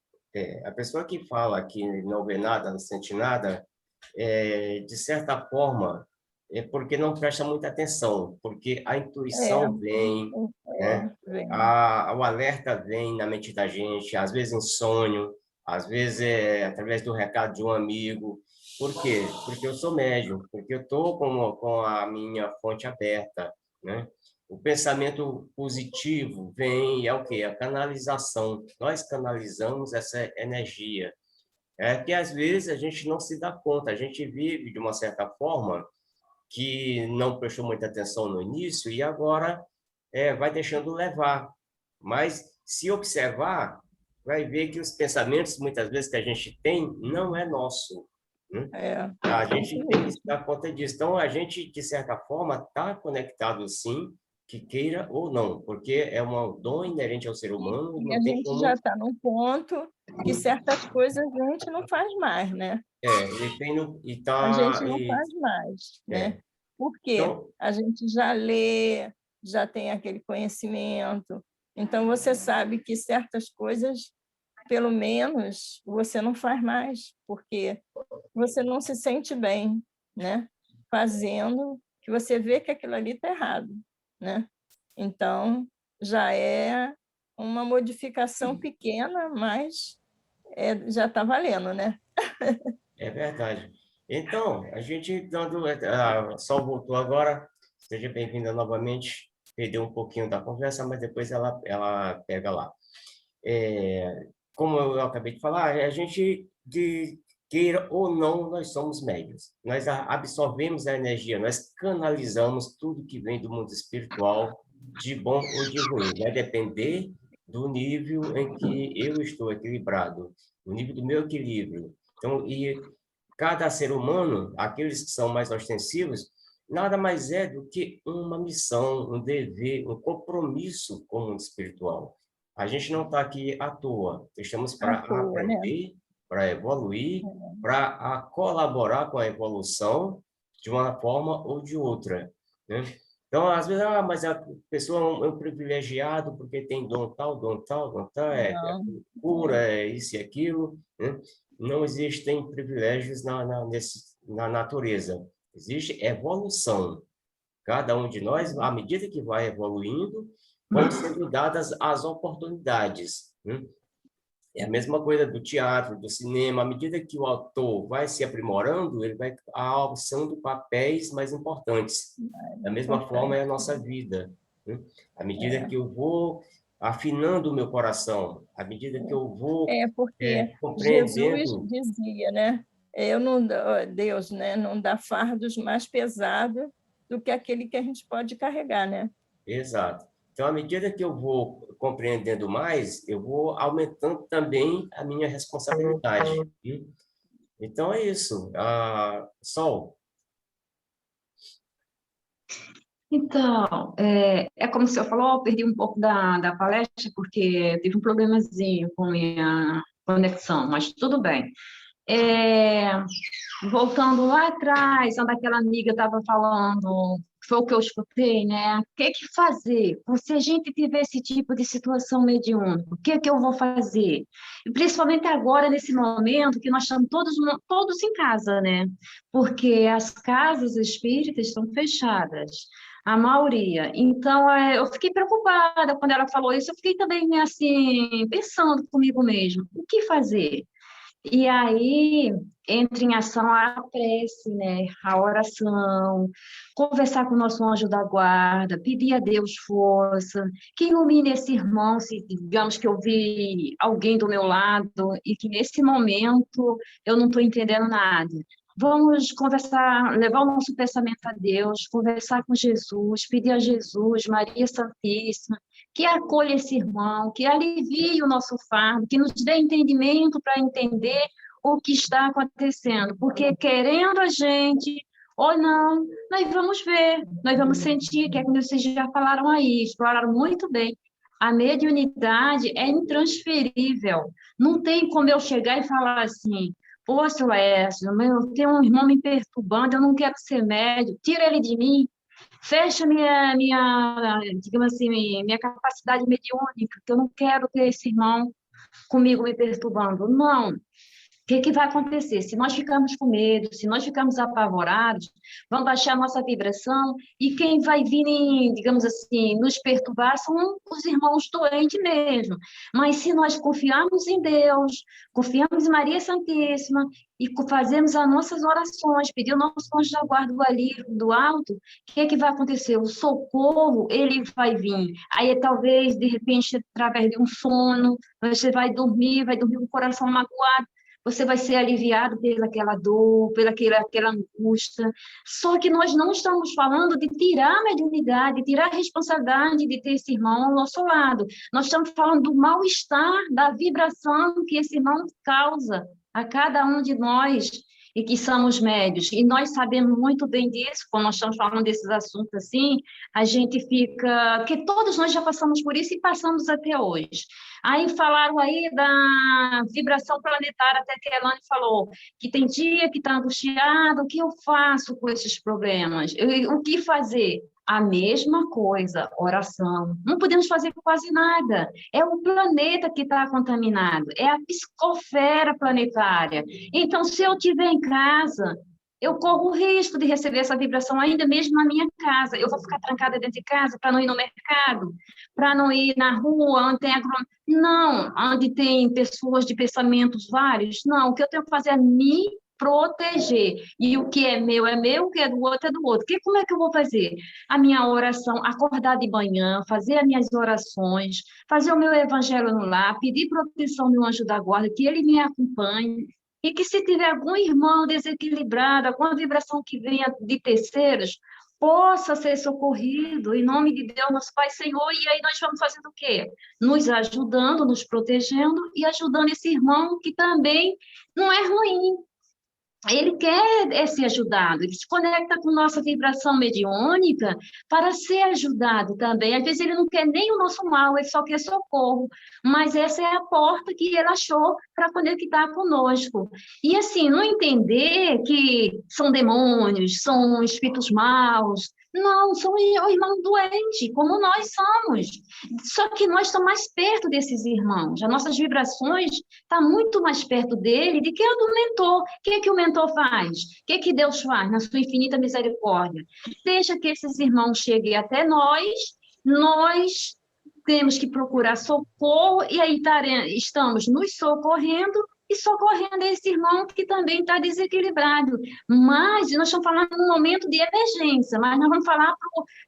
A: a pessoa que fala que não vê nada, não sente nada, de certa forma, é porque não presta muita atenção, porque a
C: É,
A: intuição vem, né?
C: vem.
A: O alerta vem na mente da gente, às vezes em sonho, às vezes através do recado de um amigo. Por quê? Porque eu sou médium, porque eu estou com a minha fonte aberta, né? O pensamento positivo vem, é o quê? A canalização. Nós canalizamos essa energia. É que às vezes a gente não se dá conta, a gente vive de uma certa forma que não prestou muita atenção no início e agora vai deixando levar. Mas se observar, vai ver que os pensamentos, muitas vezes, que a gente tem, não é nosso, né?
C: É,
A: A
C: isso
A: gente tem que
C: mesmo.
A: se dar conta disso. Então, a gente, de certa forma, está conectado, sim, que queira ou não, porque é um dom inerente ao ser humano,
C: E
A: não
C: a
A: tem
C: gente já
A: como...
C: está num ponto que certas coisas a gente não faz mais, né?
A: ele tem e
C: A
A: tá...
C: gente não faz mais, né?
A: É.
C: Por quê?
A: Então,
C: A gente já lê, já tem aquele conhecimento, então você sabe que certas coisas, pelo menos, você não faz mais, porque você não se sente bem, né? Fazendo, que você vê que aquilo ali está errado, né? Então, já é uma modificação pequena, mas já está valendo, né?
A: é verdade. Então, a gente dando... A Sol voltou agora. Seja bem-vinda novamente. Perdeu um pouquinho da conversa, mas depois ela pega lá. Como eu acabei de falar, a gente, queira ou não, nós somos médios. Nós absorvemos a energia, nós canalizamos tudo que vem do mundo espiritual, de bom ou de ruim. Vai depender do nível em que eu estou equilibrado, do nível do meu equilíbrio. Então, e cada ser humano, aqueles que são mais ostensivos, nada mais é do que uma missão, um dever, um compromisso com o mundo espiritual. A gente não está aqui à toa, estamos
C: À
A: para
C: toa, né?
A: aprender, para evoluir, para colaborar com a evolução de uma forma ou de outra, né? Então, às vezes, mas a pessoa é um privilegiado porque tem dom tal,
C: Não,
A: cura, é isso e aquilo, né? Não existem privilégios na natureza. Existe evolução. Cada um de nós, à medida que vai evoluindo, vão sendo dadas as oportunidades. Né? É a mesma coisa do teatro, do cinema. À medida que o autor vai se aprimorando, ele vai alçando papéis mais importantes. Da mesma forma é a nossa vida. Né? À medida que eu vou afinando o meu coração, à medida que eu vou
C: Porque Jesus
A: compreendendo...
C: dizia, né? Deus, né? Não dá fardos mais pesados do que aquele que a gente pode carregar, né?
A: Exato. Então, à medida que eu vou compreendendo mais, eu vou aumentando também a minha responsabilidade. Né? Então, é isso. Sol.
H: Então, como o senhor falou, eu perdi um pouco da palestra porque eu tive um problemazinho com minha conexão, mas tudo bem. Voltando lá atrás, onde aquela amiga estava falando, foi o que eu escutei, né? O que fazer? Se a gente tiver esse tipo de situação mediúnica, o que eu vou fazer? E principalmente agora, nesse momento, que nós estamos todos em casa, né? Porque as casas espíritas estão fechadas, a maioria. Então, eu fiquei preocupada quando ela falou isso, eu fiquei também, assim, pensando comigo mesmo, o que fazer? E aí entra em ação a prece, né? A oração, conversar com o nosso anjo da guarda, pedir a Deus força, que ilumine esse irmão, se digamos que eu vi alguém do meu lado e que nesse momento eu não estou entendendo nada. Vamos conversar, levar o nosso pensamento a Deus, conversar com Jesus, pedir a Jesus, Maria Santíssima, que acolha esse irmão, que alivie o nosso fardo, que nos dê entendimento para entender o que está acontecendo, porque querendo a gente ou não, nós vamos ver, nós vamos sentir, que é como vocês já falaram aí, exploraram muito bem. A mediunidade é intransferível, não tem como eu chegar e falar assim, pô, seu Laércio, eu tenho um irmão me perturbando, eu não quero ser médium, tira ele de mim, fecha digamos assim, minha capacidade mediúnica, que eu não quero ter esse irmão comigo me perturbando. Não. O que vai acontecer? Se nós ficarmos com medo, se nós ficarmos apavorados, vamos baixar a nossa vibração e quem vai vir, digamos assim, nos perturbar são os irmãos doentes mesmo. Mas se nós confiarmos em Deus, confiamos em Maria Santíssima e fazemos as nossas orações, pedir o nosso anjo da guarda do alívio do alto, o que vai acontecer? O socorro, ele vai vir. Aí talvez, de repente, através de um sono, você vai dormir com o coração magoado, você vai ser aliviado pelaquela dor, pelaquela angústia. Só que nós não estamos falando de tirar a mediunidade, de tirar a responsabilidade de ter esse irmão ao nosso lado. Nós estamos falando do mal-estar, da vibração que esse irmão causa a cada um de nós e que somos médios. E nós sabemos muito bem disso, quando nós estamos falando desses assuntos assim, a gente fica... Porque todos nós já passamos por isso e passamos até hoje. Aí falaram aí da vibração planetária, até que a Elane falou, que tem dia que está angustiado, o que eu faço com esses problemas? O que fazer? A mesma coisa, oração. Não podemos fazer quase nada. É o planeta que está contaminado, é a psicosfera planetária. Então, se eu estiver em casa, eu corro o risco de receber essa vibração ainda mesmo na minha casa. Eu vou ficar trancada dentro de casa para não ir no mercado, para não ir na rua, onde tem não, onde tem pessoas de pensamentos vários. Não, o que eu tenho que fazer é me proteger. E o que é meu, o que é do outro é do outro. Como é que eu vou fazer? A minha oração, acordar de manhã, fazer as minhas orações, fazer o meu evangelho no lar, pedir proteção do anjo da guarda, que ele me acompanhe, e que se tiver algum irmão desequilibrado, alguma vibração que venha de terceiros, possa ser socorrido, em nome de Deus, nosso Pai Senhor, e aí nós vamos fazendo o quê? Nos ajudando, nos protegendo e ajudando esse irmão que também não é ruim. Ele quer ser ajudado, ele se conecta com nossa vibração mediúnica para ser ajudado também. Às vezes ele não quer nem o nosso mal, ele só quer socorro, mas essa é a porta que ele achou para conectar conosco. E assim, não entender que são demônios, são espíritos maus, Não, são o irmão doente, como nós somos. Só que nós estamos mais perto desses irmãos. As nossas vibrações estão muito mais perto dele do que a do mentor. O que o mentor faz? O que Deus faz na sua infinita misericórdia? Deixa que esses irmãos cheguem até nós temos que procurar socorro, e aí estamos nos socorrendo e socorrendo esse irmão que também está desequilibrado. Mas nós estamos falando num momento de emergência, mas nós vamos falar,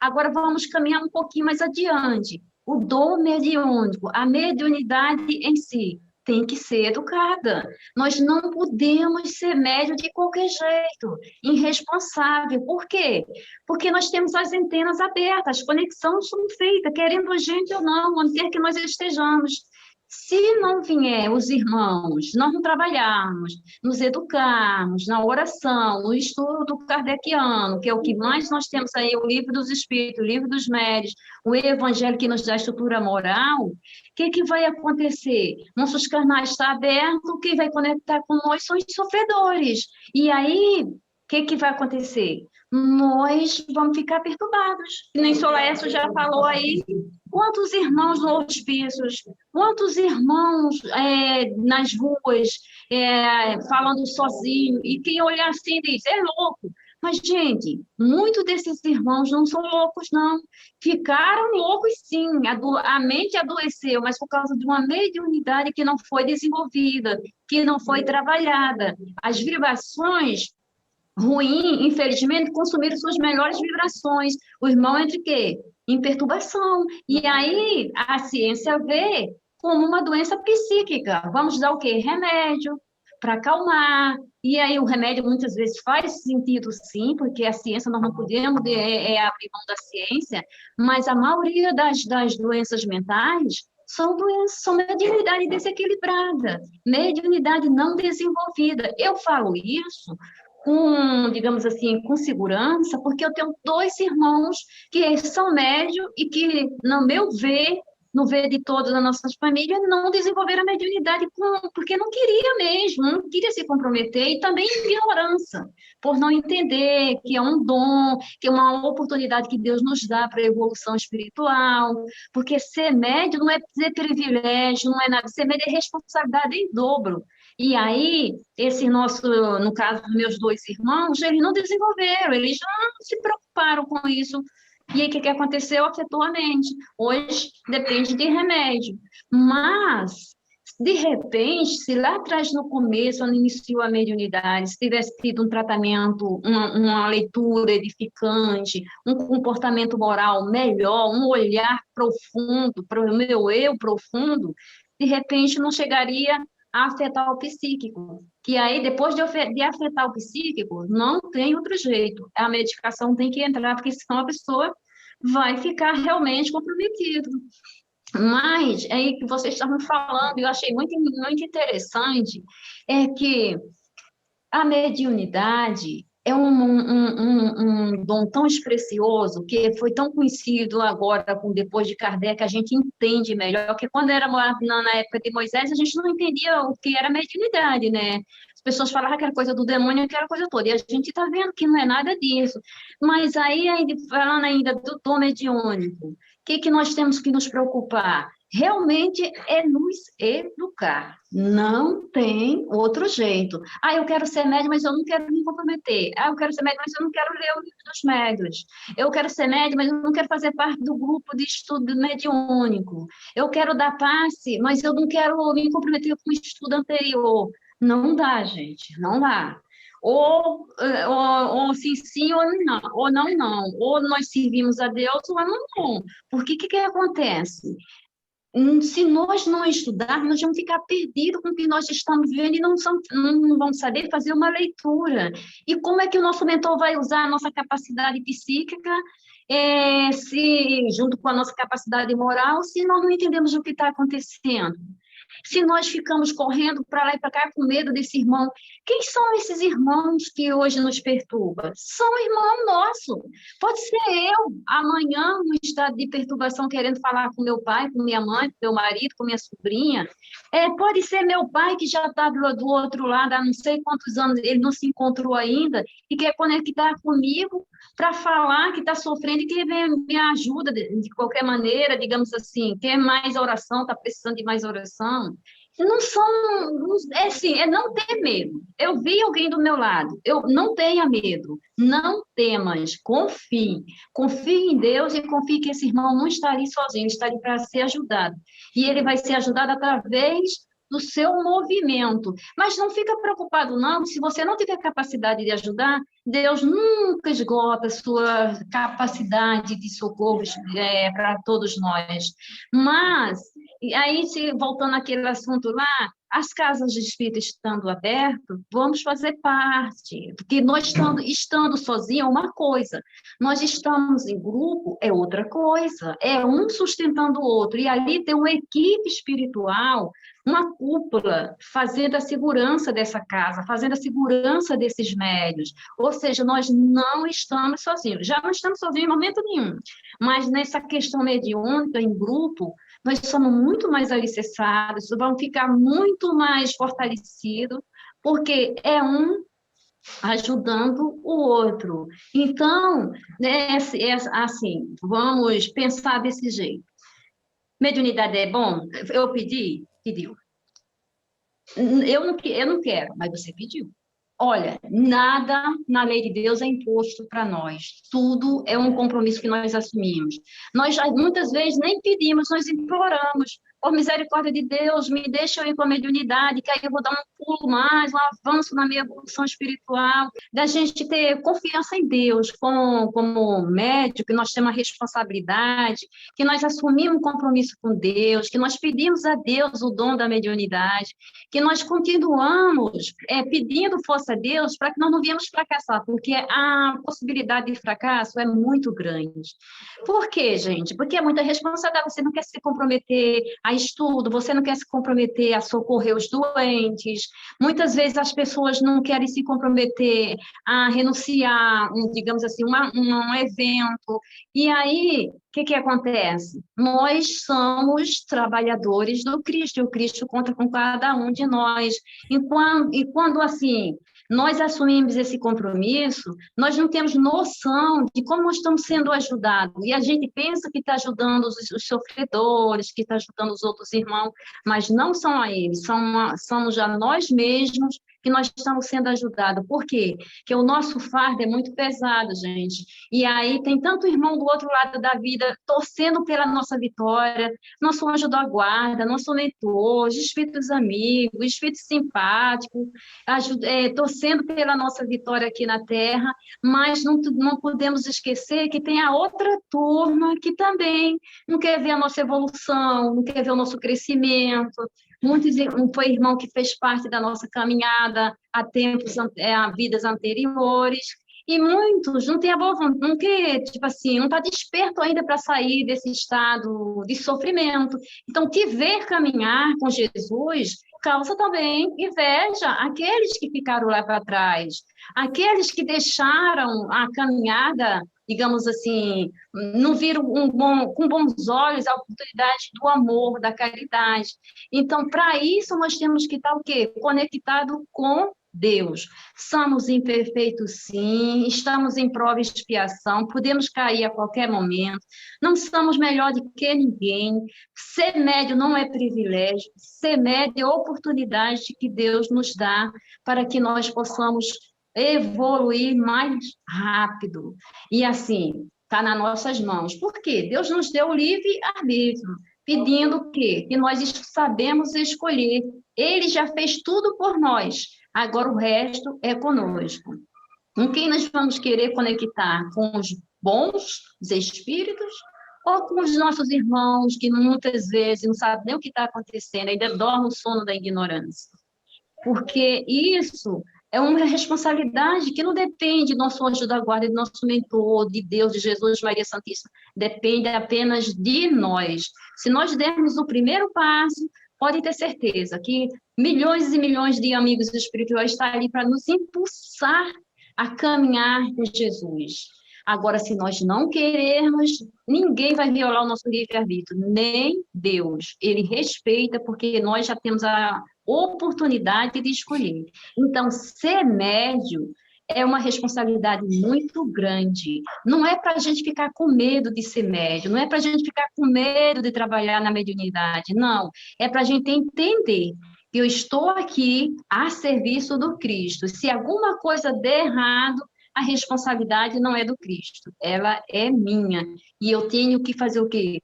H: agora vamos caminhar um pouquinho mais adiante. O dom mediúnico, a mediunidade em si, tem que ser educada. Nós não podemos ser médium de qualquer jeito, irresponsável. Por quê? Porque nós temos as antenas abertas, as conexões são feitas, querendo a gente ou não, onde quer que nós estejamos. Se não vier os irmãos, nós não trabalharmos, nos educarmos na oração, no estudo kardeciano, que é o que mais nós temos aí, o livro dos espíritos, o livro dos médiuns, o evangelho que nos dá estrutura moral, o que vai acontecer? Nossos canais estão abertos, quem vai conectar com nós são os sofredores. E aí, o que vai acontecer? Nós vamos ficar perturbados. Nem Solaércio já falou aí, quantos irmãos no hospícios, quantos irmãos nas ruas, falando sozinho, e quem olhar assim diz, é louco. Mas, gente, muitos desses irmãos não são loucos, não. Ficaram loucos, sim. A mente adoeceu, mas por causa de uma mediunidade que não foi desenvolvida, que não foi trabalhada. As vibrações ruim, infelizmente, consumiram suas melhores vibrações. O irmão entra em quê? Em perturbação. E aí a ciência vê como uma doença psíquica. Vamos dar o quê? Remédio para acalmar. E aí o remédio muitas vezes faz sentido, sim, porque a ciência, nós não podemos abrir mão da ciência, mas a maioria das doenças mentais são mediunidade desequilibrada, mediunidade não desenvolvida. Eu falo isso com, digamos assim, com segurança, porque eu tenho 2 irmãos que são médios e que, no meu ver, no ver de todas as nossas famílias, não desenvolveram a mediunidade porque não queria mesmo, não queria se comprometer, e também ignorância, por não entender que é um dom, que é uma oportunidade que Deus nos dá para a evolução espiritual, porque ser médium não é ter privilégio, não é nada, ser médium é responsabilidade em dobro. E aí, no caso dos meus 2 irmãos, eles não desenvolveram, eles não se preocuparam com isso. E aí, o que aconteceu? Afetou a mente. Hoje, depende de remédio. Mas, de repente, se lá atrás, no começo, quando iniciou a mediunidade, se tivesse tido um tratamento, uma leitura edificante, um comportamento moral melhor, um olhar profundo, para o meu eu profundo, de repente não chegaria a afetar o psíquico, que aí, depois de afetar o psíquico, não tem outro jeito, a medicação tem que entrar, porque senão a pessoa vai ficar realmente comprometida. Mas, aí que vocês estavam falando, eu achei muito, muito interessante, é que a mediunidade é um dom tão precioso, que foi tão conhecido agora, depois de Kardec, a gente entende melhor, que quando era na época de Moisés, a gente não entendia o que era mediunidade, né? As pessoas falavam que era coisa do demônio, que era coisa toda, e a gente está vendo que não é nada disso. Mas aí, falando ainda do dom mediúnico, o que nós temos que nos preocupar? Realmente é nos educar, não tem outro jeito. Eu quero ser médium, mas eu não quero me comprometer. Eu quero ser médium, mas eu não quero ler o livro dos médiuns. Eu quero ser médium, mas eu não quero fazer parte do grupo de estudo mediúnico. Eu quero dar passe, mas eu não quero me comprometer com o estudo anterior. Não dá, gente, não dá. Ou sim, ou não. Ou nós servimos a Deus, ou não. Porque o que acontece? Se nós não estudarmos, nós vamos ficar perdidos com o que nós estamos vivendo e não vamos saber fazer uma leitura. E como é que o nosso mentor vai usar a nossa capacidade psíquica, junto com a nossa capacidade moral, se nós não entendemos o que está acontecendo? Se nós ficamos correndo para lá e para cá com medo desse irmão, quem são esses irmãos que hoje nos perturbam? São irmãos nossos. Pode ser eu, amanhã, no estado de perturbação, querendo falar com meu pai, com minha mãe, com meu marido, com minha sobrinha. Pode ser meu pai, que já está do outro lado há não sei quantos anos, ele não se encontrou ainda, e quer conectar comigo, para falar que está sofrendo e que me ajuda de qualquer maneira, digamos assim, quer mais oração, está precisando de mais oração. Não são, é assim, é não ter medo. Eu vi alguém do meu lado, eu não tenha medo, não temas, confie. Confie em Deus e confie que esse irmão não está ali sozinho, está ali para ser ajudado. E ele vai ser ajudado através do seu movimento. Mas não fica preocupado, não, se você não tiver capacidade de ajudar, Deus nunca esgota a sua capacidade de socorro para todos nós. Mas, e aí, voltando àquele assunto lá, as casas de espírito estando abertas, vamos fazer parte, porque nós estando sozinhos é uma coisa, nós estamos em grupo é outra coisa, é um sustentando o outro, e ali tem uma equipe espiritual, uma cúpula, fazendo a segurança dessa casa, fazendo a segurança desses médios, ou seja, nós não estamos sozinhos, já não estamos sozinhos em momento nenhum, mas nessa questão mediúnica, em grupo, nós somos muito mais alicerçados, vamos ficar muito mais fortalecidos, porque é um ajudando o outro. Então, assim, vamos pensar desse jeito. Mediunidade é bom? Eu pediu. Eu não quero, mas você pediu. Olha, nada na lei de Deus é imposto para nós. Tudo é um compromisso que nós assumimos. Nós já, muitas vezes nem pedimos, nós imploramos. Por misericórdia de Deus, me deixa eu ir com a mediunidade, que aí eu vou dar um pulo mais, um avanço na minha evolução espiritual, da gente ter confiança em Deus, como médico, que nós temos uma responsabilidade, que nós assumimos um compromisso com Deus, que nós pedimos a Deus o dom da mediunidade, que nós continuamos pedindo força a Deus para que nós não viemos fracassar, porque a possibilidade de fracasso é muito grande. Por quê, gente? Porque é muita responsabilidade, você não quer se comprometer a estudo, você não quer se comprometer a socorrer os doentes, muitas vezes as pessoas não querem se comprometer a renunciar, digamos assim, um evento, e aí, o que acontece? Nós somos trabalhadores do Cristo, e o Cristo conta com cada um de nós, e quando assim, nós assumimos esse compromisso, nós não temos noção de como estamos sendo ajudados. E a gente pensa que está ajudando os sofredores, que está ajudando os outros irmãos, mas não são a eles, somos já nós mesmos que nós estamos sendo ajudados. Por quê? Porque o nosso fardo é muito pesado, gente. E aí tem tanto irmão do outro lado da vida torcendo pela nossa vitória, nosso anjo da guarda, nosso mentor, os espíritos amigos, espíritos simpáticos, torcendo pela nossa vitória aqui na Terra, mas não podemos esquecer que tem a outra turma que também não quer ver a nossa evolução, não quer ver o nosso crescimento. Foi irmão que fez parte da nossa caminhada há vidas anteriores, e muitos não têm a boa vontade, não quer, tipo assim, não está desperto ainda para sair desse estado de sofrimento. Então, te ver caminhar com Jesus causa também inveja àqueles que ficaram lá para trás, aqueles que deixaram a caminhada, digamos assim, não viram com bons olhos a oportunidade do amor, da caridade. Então, para isso, nós temos que estar o quê? Conectado com Deus. Somos imperfeitos, sim, estamos em prova e expiação, podemos cair a qualquer momento, não somos melhor do que ninguém. Ser médio não é privilégio, ser médio é oportunidade que Deus nos dá para que nós possamos evoluir mais rápido. E assim, está nas nossas mãos. Por quê? Deus nos deu o livre-arbítrio, pedindo o quê? Que nós sabemos escolher. Ele já fez tudo por nós. Agora o resto é conosco. Com quem nós vamos querer conectar? Com os bons, os espíritos, ou com os nossos irmãos que muitas vezes não sabem nem o que está acontecendo, ainda dormem o sono da ignorância? Porque isso é uma responsabilidade que não depende do nosso anjo da guarda, do nosso mentor, de Deus, de Jesus, Maria Santíssima. Depende apenas de nós. Se nós dermos o primeiro passo, podem ter certeza que milhões e milhões de amigos espirituais estão ali para nos impulsar a caminhar com Jesus. Agora, se nós não querermos, ninguém vai violar o nosso livre-arbítrio, nem Deus. Ele respeita, porque nós já temos a oportunidade de escolher. Então, ser médio é uma responsabilidade muito grande. Não é para a gente ficar com medo de ser médium, não é para a gente ficar com medo de trabalhar na mediunidade, não. É para a gente entender que eu estou aqui a serviço do Cristo. Se alguma coisa der errado, a responsabilidade não é do Cristo, ela é minha. E eu tenho que fazer o quê?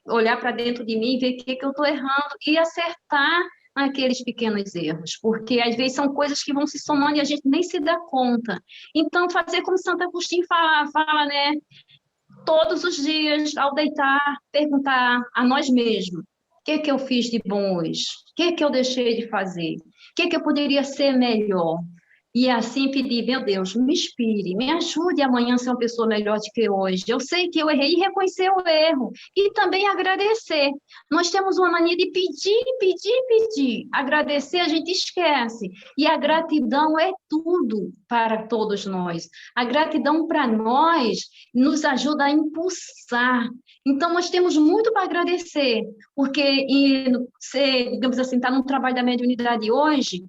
H: Olhar para dentro de mim, ver o que eu estou errando e acertar aqueles pequenos erros, porque às vezes são coisas que vão se somando e a gente nem se dá conta. Então, fazer como Santo Agostinho fala, né? Todos os dias, ao deitar, perguntar a nós mesmos: o que eu fiz de bom hoje? O que eu deixei de fazer? O que eu poderia ser melhor? E assim pedir: meu Deus, me inspire, me ajude amanhã a ser uma pessoa melhor do que hoje. Eu sei que eu errei, e reconhecer o erro. E também agradecer. Nós temos uma mania de pedir, pedir, pedir. Agradecer a gente esquece. E a gratidão é tudo para todos nós. A gratidão para nós nos ajuda a impulsar. Então, nós temos muito para agradecer, porque você, digamos assim, está no trabalho da mediunidade hoje,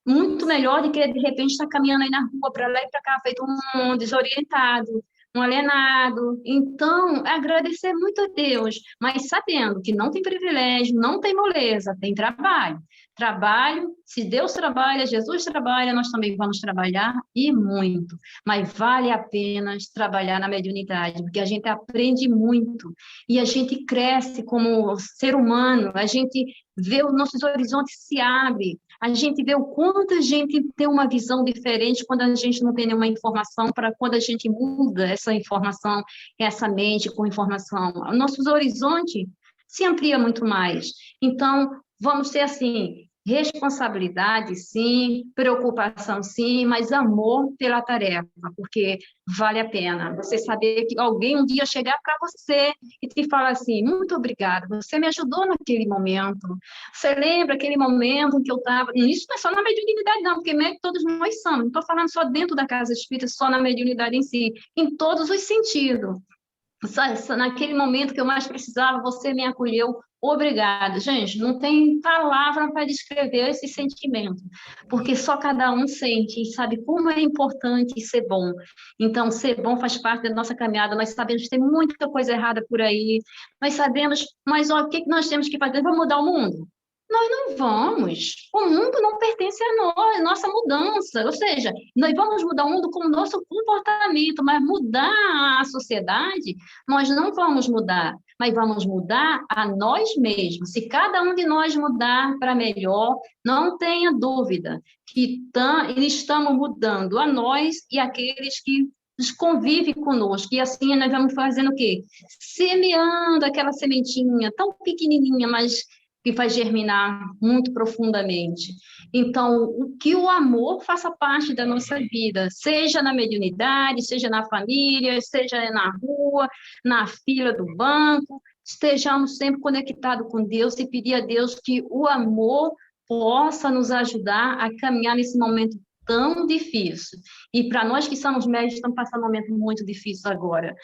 H: muito melhor do que, de repente, estar caminhando aí na rua, para lá e para cá, feito um desorientado, um alienado. Então, agradecer muito a Deus, mas sabendo que não tem privilégio, não tem moleza, tem trabalho. Trabalho, se Deus trabalha, Jesus trabalha, nós também vamos trabalhar, e muito. Mas vale a pena trabalhar na mediunidade, porque a gente aprende muito, e a gente cresce como ser humano, a gente vê os nossos horizontes se abrem, a gente vê o quanto a gente tem uma visão diferente quando a gente não tem nenhuma informação, para quando a gente muda essa informação, essa mente com informação. Nossos horizontes se amplia muito mais. Então, vamos ter, assim, responsabilidade, sim, preocupação, sim, mas amor pela tarefa, porque vale a pena. Você saber que alguém um dia chegar para você e te falar assim: muito obrigada, você me ajudou naquele momento. Você lembra aquele momento em que eu estava... Isso não é só na mediunidade, não, porque médico todos nós somos. Não estou falando só dentro da casa espírita, só na mediunidade em si, em todos os sentidos. Naquele momento que eu mais precisava, você me acolheu, obrigada. Gente, não tem palavra para descrever esse sentimento, porque só cada um sente e sabe como é importante ser bom. Então, ser bom faz parte da nossa caminhada. Nós sabemos que tem muita coisa errada por aí, nós sabemos, mas ó, o que nós temos que fazer? Vamos mudar o mundo? Nós não vamos. O mundo não pertence a nós, nossa mudança. Ou seja, nós vamos mudar o mundo com o nosso comportamento, mas mudar a sociedade, nós não vamos mudar, mas vamos mudar a nós mesmos. Se cada um de nós mudar para melhor, não tenha dúvida que estamos mudando a nós e aqueles que convivem conosco. E assim nós vamos fazendo o quê? Semeando aquela sementinha tão pequenininha, mas que faz germinar muito profundamente. Então, que o amor faça parte da nossa vida, seja na mediunidade, seja na família, seja na rua, na fila do banco, estejamos sempre conectados com Deus e pedir a Deus que o amor possa nos ajudar a caminhar nesse momento tão difícil. E para nós que somos médicos, estamos passando um momento muito difícil agora.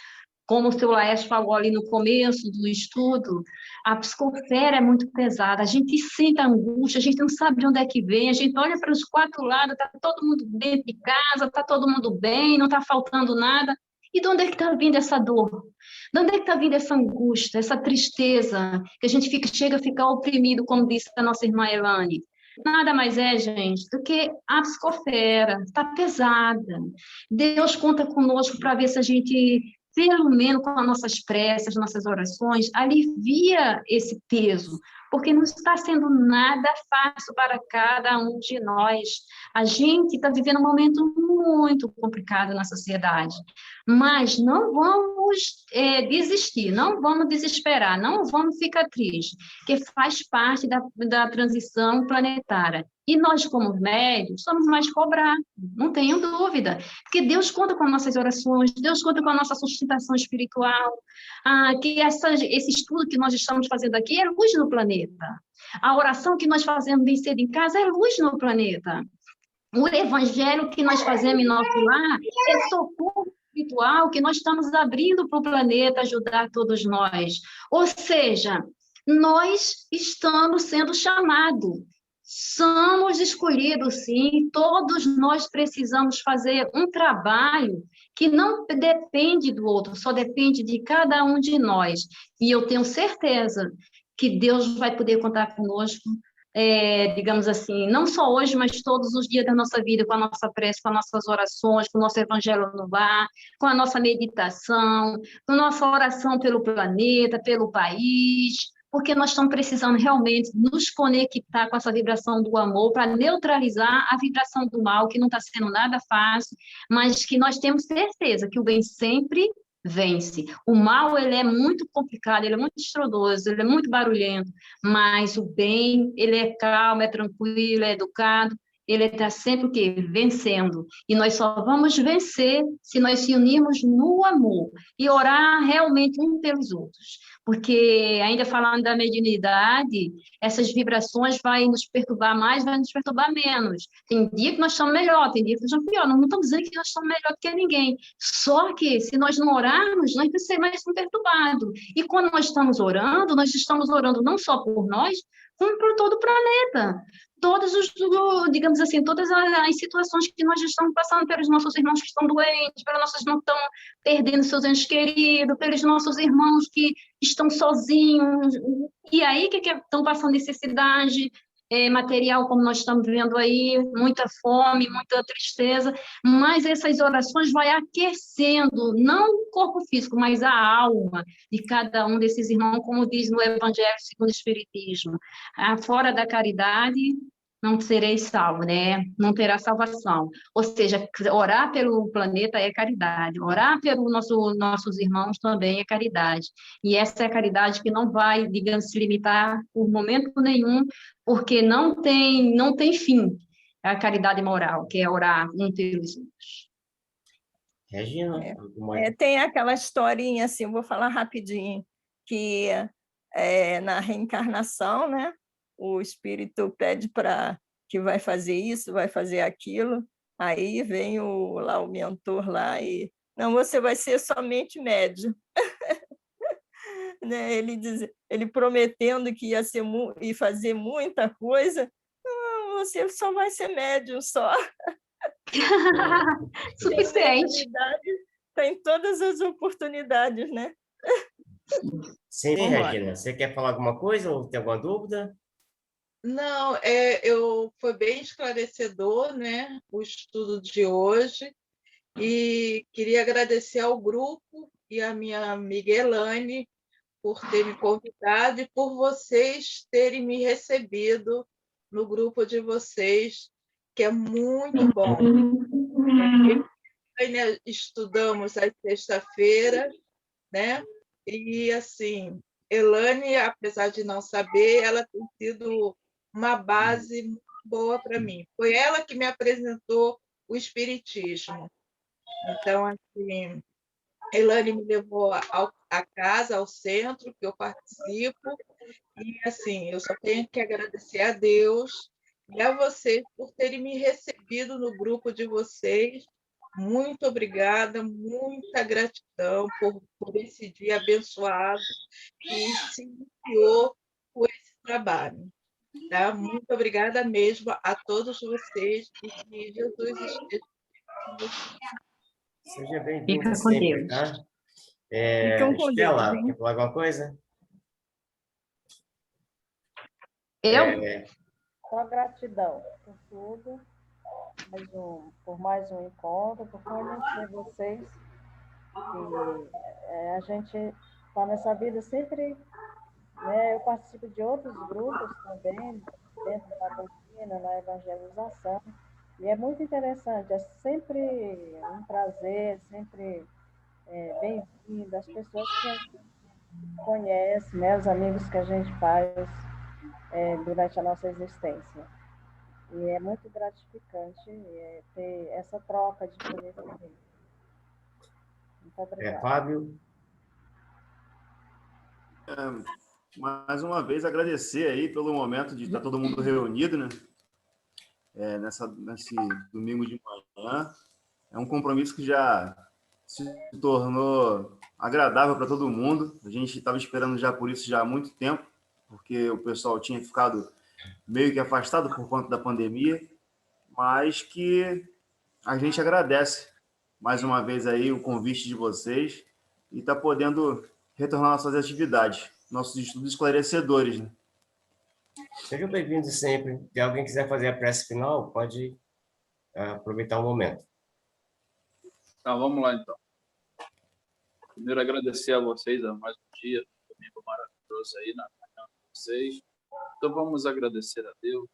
H: Como o seu Laércio falou ali no começo do estudo, a psicosfera é muito pesada, a gente sente a angústia, a gente não sabe de onde é que vem, a gente olha para os quatro lados, está todo mundo dentro de casa, está todo mundo bem, não está faltando nada. E de onde é que está vindo essa dor? De onde é que está vindo essa angústia, essa tristeza, que a gente chega a ficar oprimido, como disse a nossa irmã Elane? Nada mais é, gente, do que a psicosfera, está pesada. Deus conta conosco para ver se a gente, pelo menos com as nossas preces, nossas orações, alivia esse peso, porque não está sendo nada fácil para cada um de nós. A gente está vivendo um momento muito complicado na sociedade, mas não vamos desistir, não vamos desesperar, não vamos ficar tristes, que faz parte da transição planetária. E nós, como médios, somos mais cobrados, não tenho dúvida, porque Deus conta com as nossas orações, Deus conta com a nossa sustentação espiritual, que esse estudo que nós estamos fazendo aqui é luz no planeta. A oração que nós fazemos bem cedo em casa é luz no planeta. O evangelho que nós fazemos em nosso lar é socorro espiritual que nós estamos abrindo para o planeta ajudar todos nós. Ou seja, nós estamos sendo chamados. somos escolhidos, sim, todos nós precisamos fazer um trabalho que não depende do outro, só depende de cada um de nós. E eu tenho certeza que Deus vai poder contar conosco, digamos assim, não só hoje, mas todos os dias da nossa vida, com a nossa prece, com as nossas orações, com o nosso evangelho no lar, com a nossa meditação, com a nossa oração pelo planeta, pelo país, porque nós estamos precisando realmente nos conectar com essa vibração do amor para neutralizar a vibração do mal, que não está sendo nada fácil, mas que nós temos certeza que o bem sempre vence. O mal, ele é muito complicado, ele é muito estrondoso, ele é muito barulhento, mas o bem, ele é calmo, é tranquilo, é educado, ele está sempre o quê? Vencendo. E nós só vamos vencer se nós se unirmos no amor e orar realmente uns pelos outros. Porque, ainda falando da mediunidade, essas vibrações vão nos perturbar mais, vai nos perturbar menos. Tem dia que nós estamos melhor, tem dia que nós estamos pior. Não estamos dizendo que nós estamos melhor do que ninguém. Só que, se nós não orarmos, nós vamos ser mais perturbados. E quando nós estamos orando não só por nós, como por todo o planeta. Todos os, digamos assim, todas as situações que nós estamos passando pelos nossos irmãos que estão doentes, pelos nossos irmãos que estão perdendo seus entes queridos, pelos nossos irmãos que estão sozinhos, e aí que estão passando necessidade material, como nós estamos vendo aí, muita fome, muita tristeza, mas essas orações vai aquecendo, não o corpo físico, mas a alma de cada um desses irmãos, como diz no Evangelho segundo o Espiritismo. Fora da caridade, não serei salvo, né? Não terá salvação. Ou seja, orar pelo planeta é caridade, orar pelos nossos irmãos também é caridade. E essa é a caridade que não vai, digamos, se limitar por momento nenhum, porque não tem fim a caridade moral, que é orar um pelos outros.
A: Regina,
C: tem aquela historinha, assim, eu vou falar rapidinho, que na reencarnação, né? O espírito pede para que vai fazer isso, vai fazer aquilo, aí vem o mentor lá e não, você vai ser somente médium. Né? Ele prometendo que ia fazer muita coisa, não, você só vai ser médium só.
H: Suficiente.
C: Tem todas as oportunidades, né?
A: Sim, Regina, você quer falar alguma coisa ou tem alguma dúvida?
E: Não, foi bem esclarecedor, né, o estudo de hoje, e queria agradecer ao grupo e à minha amiga Elane por ter me convidado e por vocês terem me recebido no grupo de vocês, que é muito bom. Estudamos às sexta-feira, né? E, assim, Elane, apesar de não saber, ela tem sido uma base muito boa para mim. Foi ela que me apresentou o Espiritismo. Então, assim, Elane me levou à casa, ao centro, que eu participo, e, assim, eu só tenho que agradecer a Deus e a vocês por terem me recebido no grupo de vocês. Muito obrigada, muita gratidão por esse dia abençoado que se iniciou com esse trabalho. Tá? Muito obrigada mesmo a todos vocês e que Jesus esteja com vocês.
A: Seja bem-vinda
H: Fica com
A: sempre,
H: Deus.
A: tá?
C: Ficam com
A: Estela,
C: Deus, hein?
A: quer falar alguma coisa?
H: Eu?
G: Só gratidão por tudo, por mais um encontro, por conhecer vocês. E a gente está nessa vida sempre, né, eu participo de outros grupos também, dentro da doutrina, na evangelização, e é muito interessante, é sempre um prazer, sempre bem-vindo, as pessoas que a gente conhece, né, os amigos que a gente faz durante a nossa existência. E é muito gratificante ter essa troca de conhecimento. Muito obrigada.
A: Fábio?
F: Mais uma vez, agradecer aí pelo momento de estar todo mundo reunido, né? Nesse domingo de manhã. É um compromisso que já se tornou agradável para todo mundo. A gente estava esperando já por isso já há muito tempo, porque o pessoal tinha ficado meio que afastado por conta da pandemia, mas que a gente agradece mais uma vez aí o convite de vocês e está podendo retornar nossas atividades, nossos estudos esclarecedores, né?
A: Sejam bem-vindos sempre. Se alguém quiser fazer a prece final, pode aproveitar o momento.
B: Tá, vamos lá, então. Primeiro, agradecer a vocês a mais um dia, um domingo maravilhoso aí na manhã de vocês. Então, vamos agradecer a Deus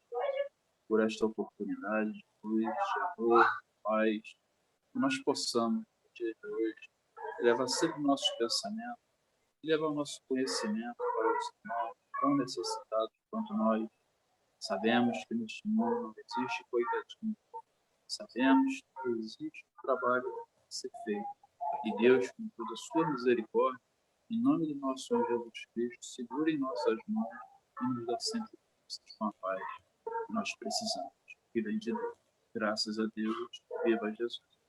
B: por esta oportunidade de luz, de amor, de paz, que nós possamos, no dia de hoje, levar sempre nossos pensamentos, levar o nosso conhecimento para os irmãos tão necessitados quanto nós. Sabemos que neste mundo não existe coitadinho. Sabemos que existe um trabalho a ser feito. E Deus, com toda a sua misericórdia, em nome do nosso Senhor Jesus Cristo, segura em nossas mãos e nos dá sempre com a paz que nós precisamos. Que vem de Deus. Graças a Deus. Viva Jesus.